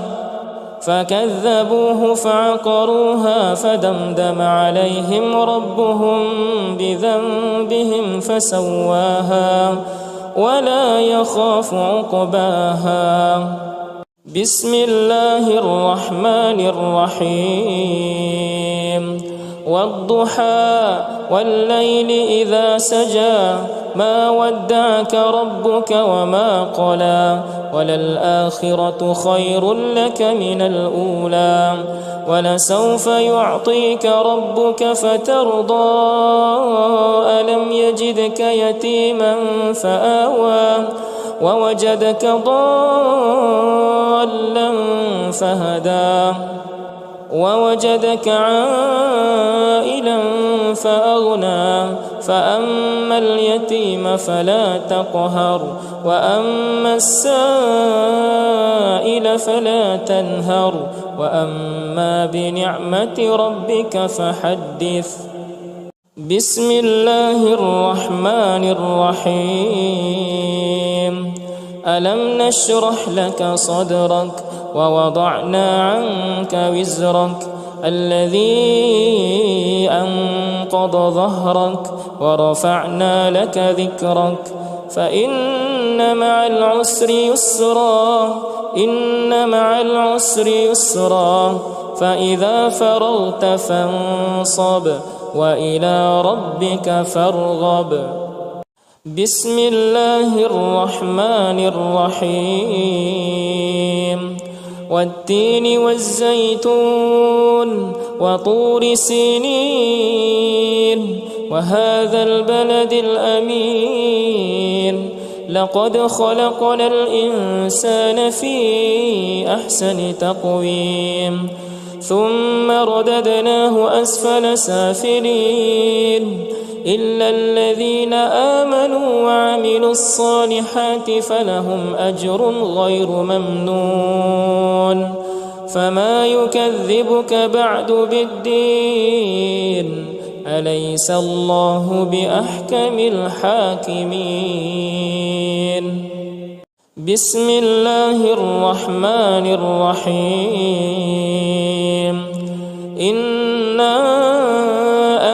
فكذبوه فعقروها فدمدم عليهم ربهم بذنبهم فسواها ولا يخاف عقباها. بسم الله الرحمن الرحيم. والضحى والليل إذا سجى ما ودعك ربك وما قلى وللآخرة خير لك من الأولى ولسوف يعطيك ربك فترضى ألم يجدك يتيما فآوى ووجدك ضالا فهدى ووجدك عائلا فأغنى فأما اليتيم فلا تقهر وأما السائل فلا تنهر وأما بنعمة ربك فحدث. بسم الله الرحمن الرحيم. ألم نشرح لك صدرك ووضعنا عنك وزرك الذي أنقض ظهرك ورفعنا لك ذكرك فإن مع العسر يسرا إن مع العسر يسرا فإذا فرغت فانصب وإلى ربك فارغب. بسم الله الرحمن الرحيم. والتين والزيتون وطور سينين وهذا البلد الأمين لقد خلقنا الإنسان في أحسن تقويم ثم رددناه أسفل سافلين إلا الذين آمنوا وعملوا الصالحات فلهم أجر غير ممنون. فما يكذبك بعد بالدين أليس الله بأحكم الحاكمين. بسم الله الرحمن الرحيم. إنا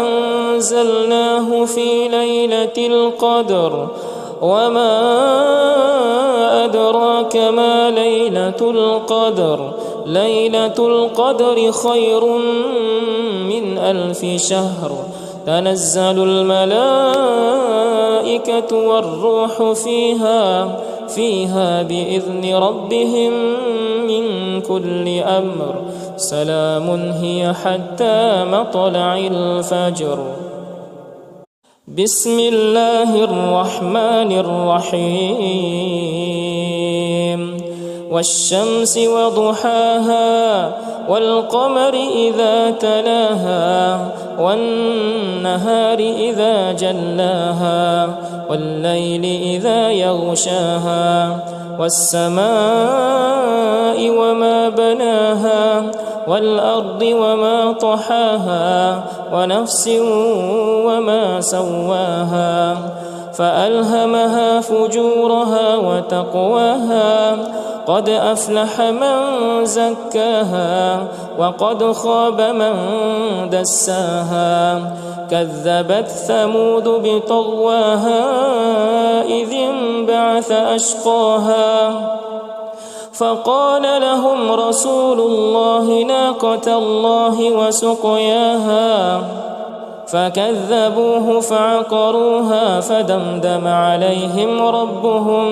أنزلناه في ليلة القدر وما أدراك ما ليلة القدر ليلة القدر خير من 1000 شهر تنزل الملائكة والروح فيها بإذن ربهم من كل أمر سلام هي حتى مطلع الفجر. بسم الله الرحمن الرحيم. والشمس وضحاها والقمر إذا تلاها والنهار إذا جلاها والليل إذا يغشاها والسماء وما بناها والأرض وما طحاها ونفس وما سواها فألهمها فجورها وتقواها قد أفلح من زكاها وقد خاب من دساها كذبت ثمود بطغواها إذ انبعث أشقاها فقال لهم رسول الله ناقة الله وسقياها فكذبوه فعقروها فدمدم عليهم ربهم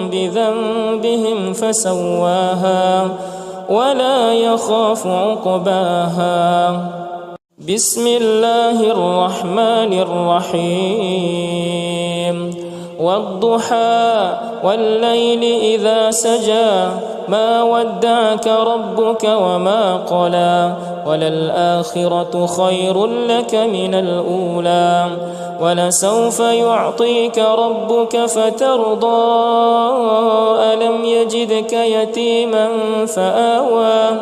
بذنبهم فسواها ولا يخاف عقباها. بسم الله الرحمن الرحيم والضحى والليل إذا سجى ما ودعك ربك وما قلى وللآخرة خير لك من الأولى ولسوف يعطيك ربك فترضى ألم يجدك يتيما فآوى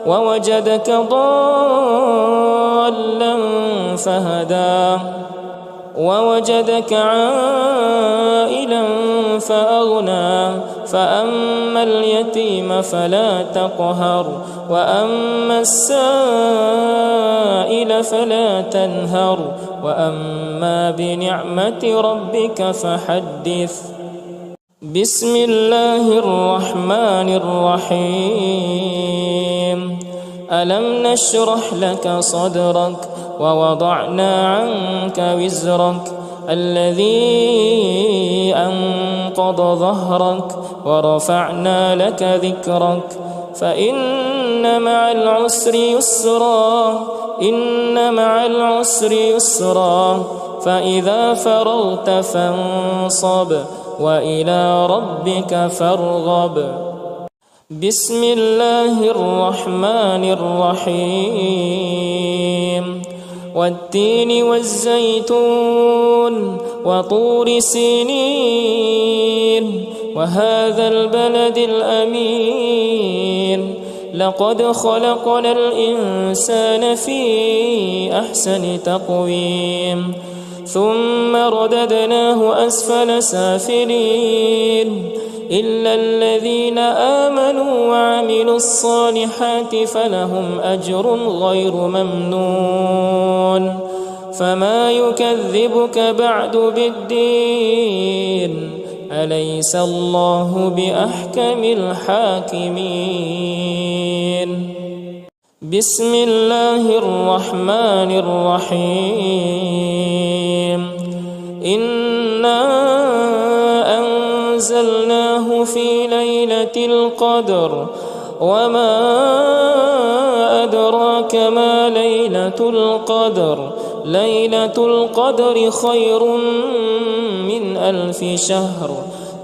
ووجدك ضالا فهدى ووجدك عائلا فأغنى فأما اليتيم فلا تقهر وأما السائل فلا تنهر وأما بنعمة ربك فحدث بسم الله الرحمن الرحيم ألم نشرح لك صدرك ووضعنا عنك وزرك الذي أنقض ظهرك ورفعنا لك ذكرك فإن مع العسر يسرا إن مع العسر يسرا فإذا فرغت فانصب وإلى ربك فارغب بسم الله الرحمن الرحيم والتين والزيتون وطور سينين وهذا البلد الأمين لقد خلقنا الإنسان في أحسن تقويم ثم رددناه أسفل سافلين إلا الذين آمنوا وعملوا الصالحات فلهم أجر غير ممنون فما يكذبك بعد بالدين أليس الله بأحكم الحاكمين بسم الله الرحمن الرحيم إنا أنزلناه في ليلة القدر وما أدراك ما ليلة القدر ليلة القدر خير من 1000 شهر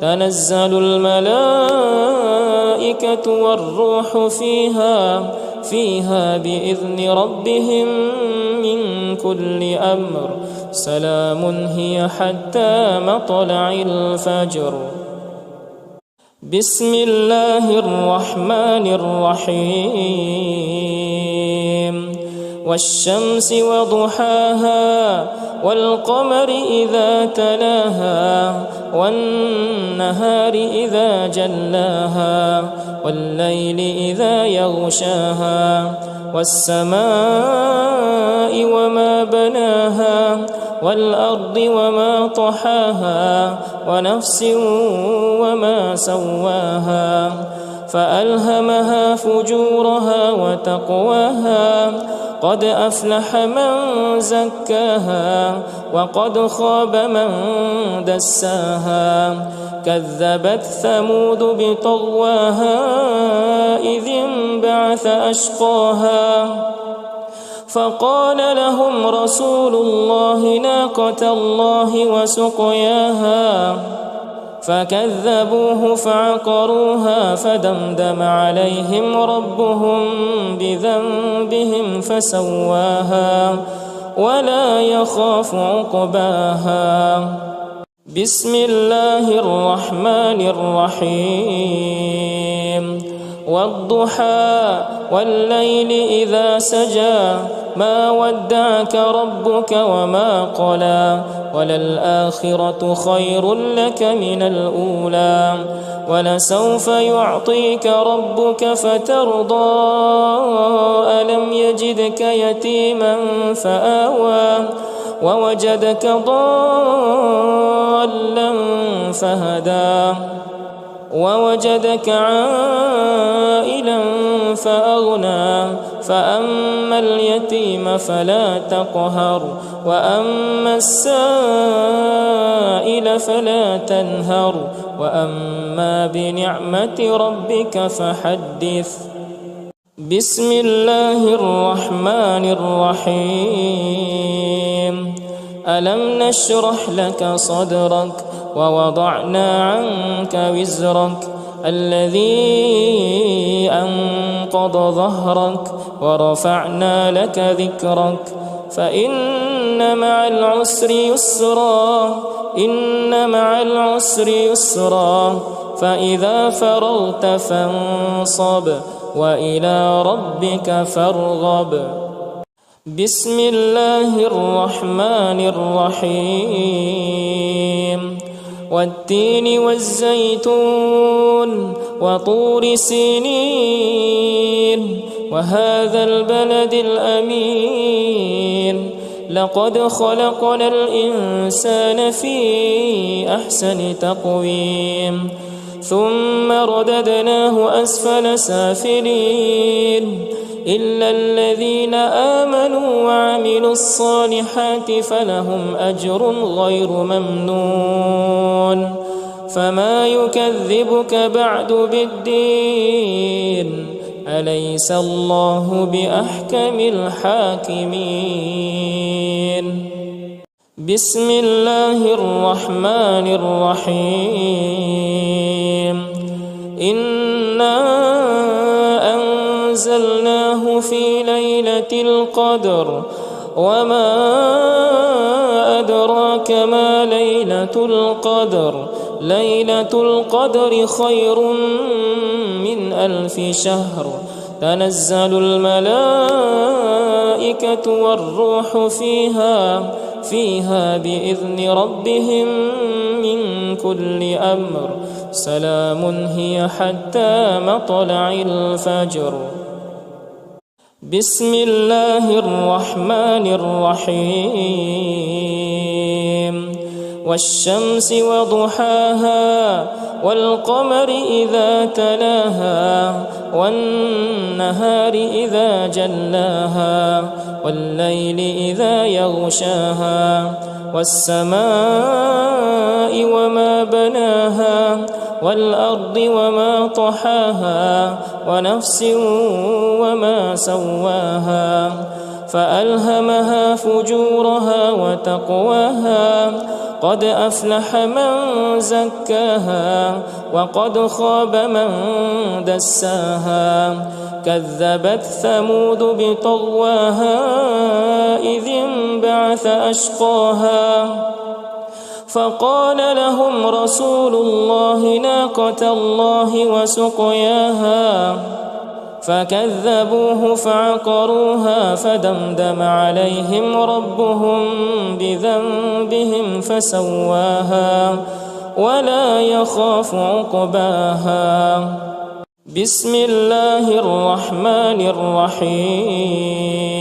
تنزل الملائكة والروح فيها بإذن ربهم من كل أمر سلام هي حتى مطلع الفجر بسم الله الرحمن الرحيم والشمس وضحاها والقمر إذا تلاها والنهار إذا جلاها والليل إذا يغشاها والسماء وما بناها والأرض وما طحاها ونفس وما سواها فألهمها فجورها وتقواها قد أفلح من زكاها وقد خاب من دساها كذبت ثمود بطغواها إذ انبعث أشقاها فقال لهم رسول الله ناقة الله وسقياها فكذبوه فعقروها فدمدم عليهم ربهم بذنبهم فسواها ولا يخاف عقباها بسم الله الرحمن الرحيم والضحى والليل إذا سجى ما ودعك ربك وما قلى وللآخرة خير لك من الأولى ولسوف يعطيك ربك فترضى ألم يجدك يتيما فآوى ووجدك ضالا فهدى ووجدك عائلا فأغنى فأما اليتيم فلا تقهر وأما السائل فلا تنهر وأما بنعمة ربك فحدث بسم الله الرحمن الرحيم ألم نشرح لك صدرك ووضعنا عنك وزرك الذي أنقض ظهرك ورفعنا لك ذكرك فإن مع العسر يسرا إن مع العسر يسرا فإذا فرغت فانصب وإلى ربك فارغب بسم الله الرحمن الرحيم والتين والزيتون وطور سينين وهذا البلد الأمين لقد خلقنا الإنسان في أحسن تقويم ثم رددناه أسفل سافلين إلا الذين آمنوا وعملوا الصالحات فلهم أجر غير ممنون فما يكذبك بعد بالدين أليس الله بأحكم الحاكمين بسم الله الرحمن الرحيم إنا أنزلناه في ليلة القدر وما أدراك ما ليلة القدر ليلة القدر خير من 1000 شهر تنزل الملائكة والروح فيها بإذن ربهم من كل أمر سلام هي حتى مطلع الفجر بسم الله الرحمن الرحيم والشمس وضحاها والقمر إذا تلاها والنهار إذا جلاها والليل إذا يغشاها والسماء وما بناها والأرض وما طحاها ونفس وما سواها فألهمها فجورها وتقواها قد أفلح من زكاها وقد خاب من دساها كذبت ثمود بطغواها إذ انبعث أشقاها فقال لهم رسول الله ناقة الله وسقياها فكذبوه فعقروها فدمدم عليهم ربهم بذنبهم فسواها ولا يخاف عقباها بسم الله الرحمن الرحيم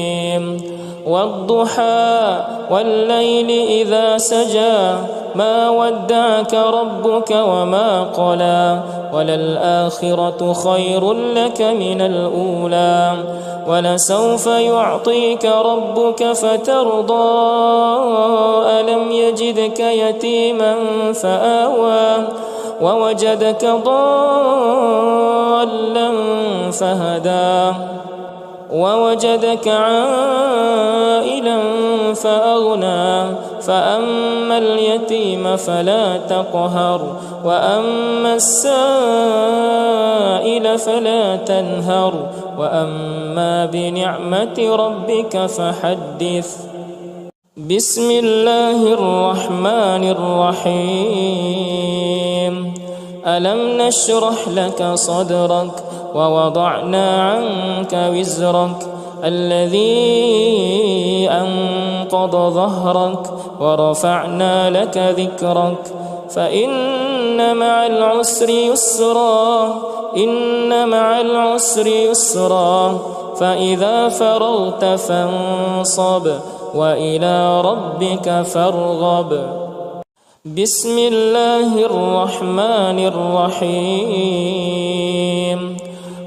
والضحى والليل إذا سجى ما ودعك ربك وما قلى وللآخرة خير لك من الأولى ولسوف يعطيك ربك فترضى ألم يجدك يتيما فآوى ووجدك ضالا فهدى ووجدك عائلا فأغنى فأما اليتيم فلا تقهر وأما السائل فلا تنهر وأما بنعمة ربك فحدث بسم الله الرحمن الرحيم ألم نشرح لك صدرك ووضعنا عنك وزرك الذي أنقض ظهرك ورفعنا لك ذكرك فإن مع العسر يسرا إن مع العسر يسرا فإذا فرغت فانصب وإلى ربك فارغب بسم الله الرحمن الرحيم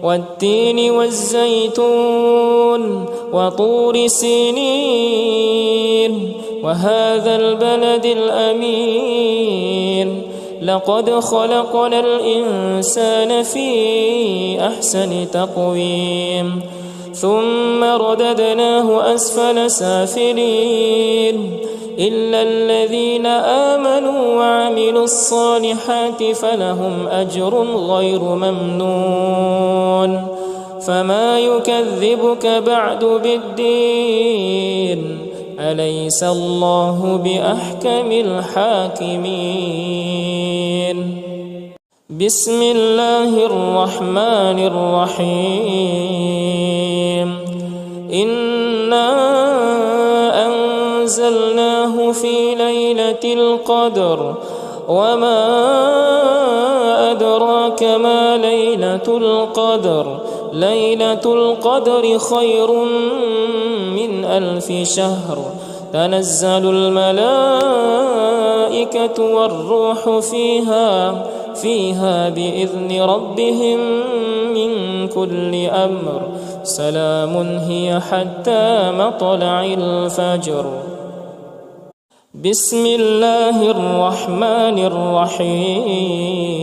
والتين والزيتون وطور سينين وهذا البلد الأمين لقد خلقنا الإنسان في أحسن تقويم ثم رددناه أسفل سافلين إلا الذين آمنوا وعملوا الصالحات فلهم أجر غير ممنون فما يكذبك بعد بالدين أليس الله بأحكم الحاكمين بسم الله الرحمن الرحيم إنا أنزلناه في ليلة القدر وما أدراك ما ليلة القدر ليلة القدر خير من 1000 شهر تنزل الملائكة والروح فيها بإذن ربهم من كل أمر سلام هي حتى مطلع الفجر بسم الله الرحمن الرحيم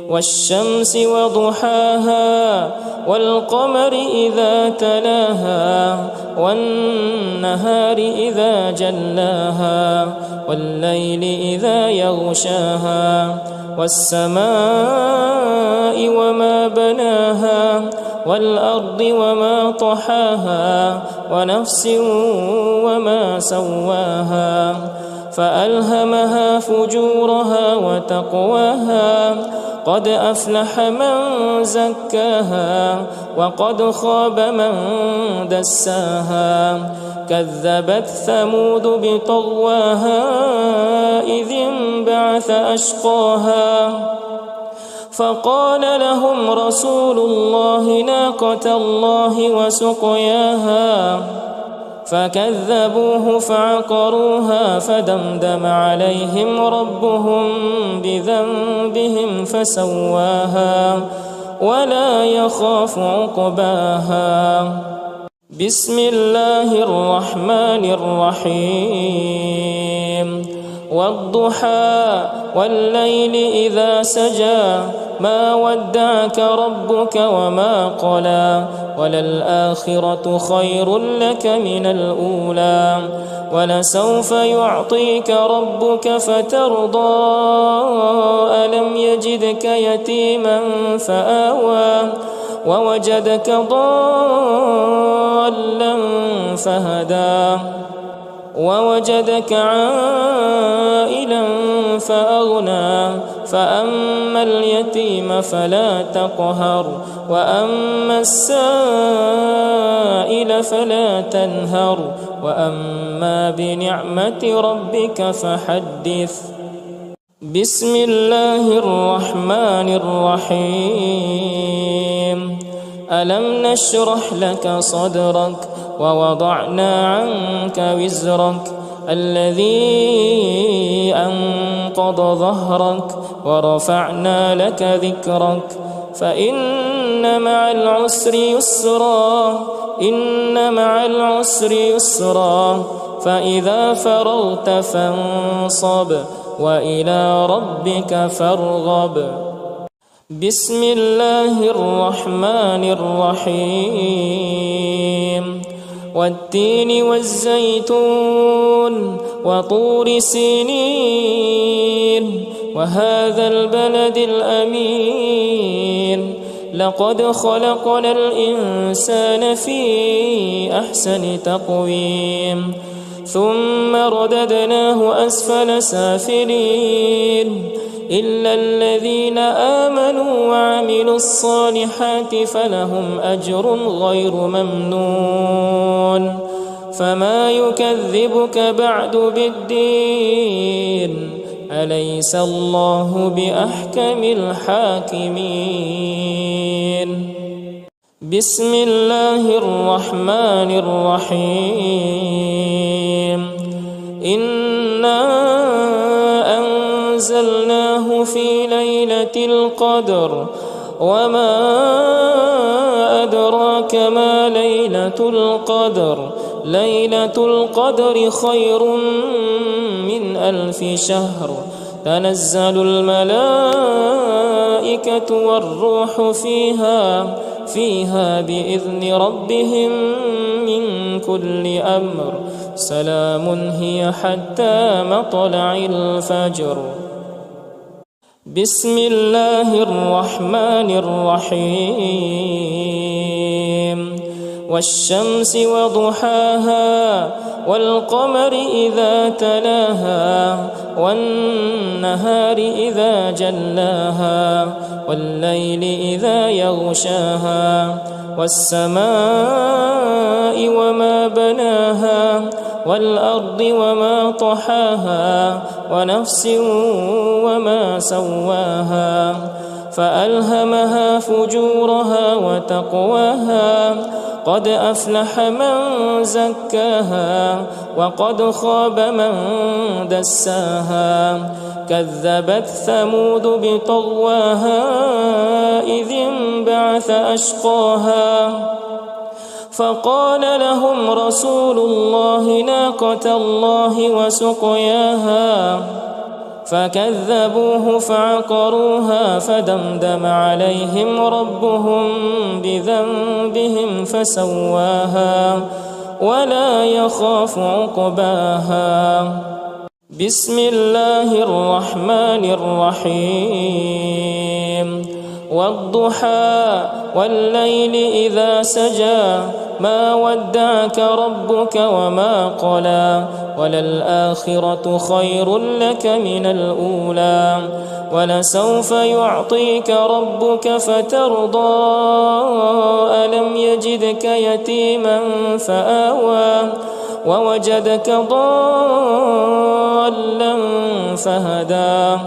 والشمس وضحاها والقمر إذا تلاها والنهار إذا جلاها والليل إذا يغشاها والسماء وما بناها والأرض وما طحاها ونفس وما سواها فألهمها فجورها وتقواها قد أفلح من زكاها وقد خاب من دساها كذبت ثمود بطغواها إذ انبعث أشقاها فقال لهم رسول الله ناقة الله وسقياها فكذبوه فعقروها فدمدم عليهم ربهم بذنبهم فسواها ولا يخاف عقباها بسم الله الرحمن الرحيم والضحى والليل إذا سجى ما ودعك ربك وما قلى وللآخرة خير لك من الأولى ولسوف يعطيك ربك فترضى ألم يجدك يتيما فآوى ووجدك ضالا فهدى ووجدك عائلا فأغنى فأما اليتيم فلا تقهر وأما السائل فلا تنهر وأما بنعمة ربك فحدث بسم الله الرحمن الرحيم ألم نشرح لك صدرك ووضعنا عنك وزرك الذي أنقض ظهرك ورفعنا لك ذكرك فإن مع العسر يسرا إن مع العسر يسرا فإذا فرغت فانصب وإلى ربك فارغب بسم الله الرحمن الرحيم والتين والزيتون وطور سينين وهذا البلد الأمين لقد خلقنا الإنسان في أحسن تقويم ثم رددناه أسفل سافلين إلا الذين آمنوا وعملوا الصالحات فلهم أجر غير ممنون فما يكذبك بعد بالدين أليس الله بأحكم الحاكمين بسم الله الرحمن الرحيم إنا أنزلناه في ليلة القدر وما أدراك ما ليلة القدر ليلة القدر خير من 1000 شهر تنزل الملائكة والروح فيها بإذن ربهم من كل أمر سلام هي حتى مطلع الفجر. بسم الله الرحمن الرحيم. والشمس وضحاها والقمر إذا تلاها والنهار إذا جلاها والليل إذا يغشاها والسماء وما بناها والأرض وما طحاها ونفس وما سواها فألهمها فجورها وتقواها قد أفلح من زكاها وقد خاب من دساها كذبت ثمود بطغواها إذ انبعث أشقاها فقال لهم رسول الله ناقة الله وسقياها فكذبوه فعقروها فدمدم عليهم ربهم بذنبهم فسواها ولا يخاف عقباها. بسم الله الرحمن الرحيم. والضحى والليل إذا سجى ما ودعك ربك وما قلى وللآخرة خير لك من الأولى ولسوف يعطيك ربك فترضى ألم يجدك يتيما فآوى ووجدك ضالا فهدى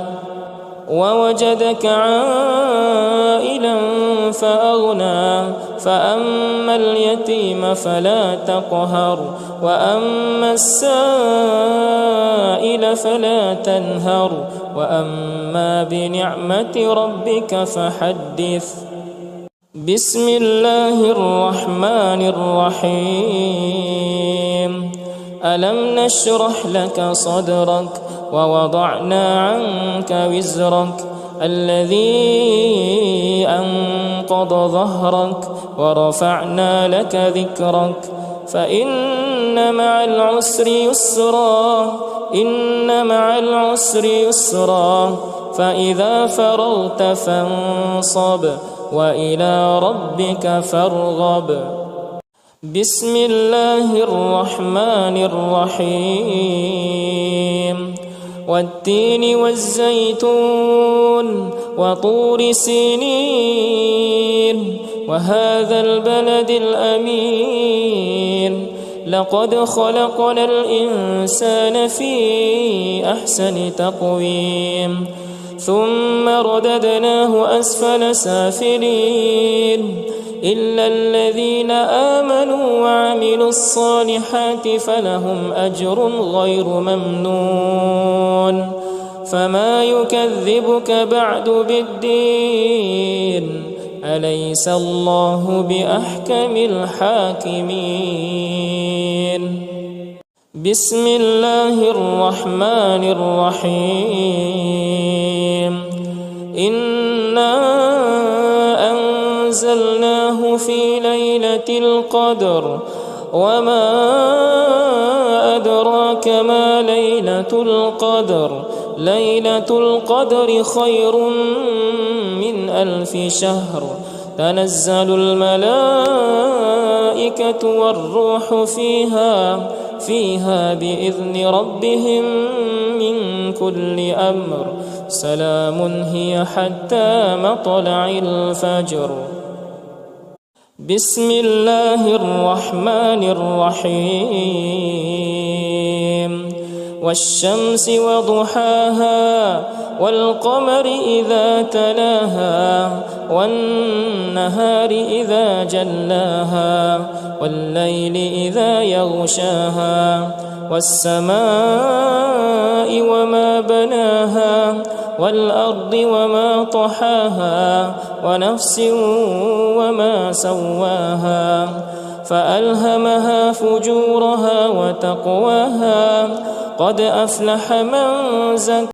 ووجدك عائلا فأغنى فأما اليتيم فلا تقهر وأما السائل فلا تنهر وأما بنعمة ربك فحدث. بسم الله الرحمن الرحيم. ألم نشرح لك صدرك ووضعنا عنك وزرك الذي أنقض ظهرك ورفعنا لك ذكرك فإن مع العسر يسرا إن مع العسر يسرا فإذا فرغت فانصب وإلى ربك فارغب. بسم الله الرحمن الرحيم. والتين والزيتون وطور سينين وهذا البلد الأمين لقد خلقنا الإنسان في أحسن تقويم ثم رددناه أسفل سافلين إلا الذين آمنوا وعملوا الصالحات فلهم أجر غير ممنون. فما يكذبك بعد بالدين أليس الله بأحكم الحاكمين. بسم الله الرحمن الرحيم. إنا أنزلناه في ليلة القدر وما أدراك ما ليلة القدر ليلة القدر خير من 1000 شهر تنزل الملائكة والروح فيها بإذن ربهم من كل أمر سلام هي حتى مطلع الفجر. بسم الله الرحمن الرحيم. والشمس وضحاها والقمر إذا تلاها والنهار إذا جلاها والليل إذا يغشاها والسماء وما بناها والأرض وما طحاها ونفس وما سواها فألهمها فجورها وتقواها قد أفلح من زكاها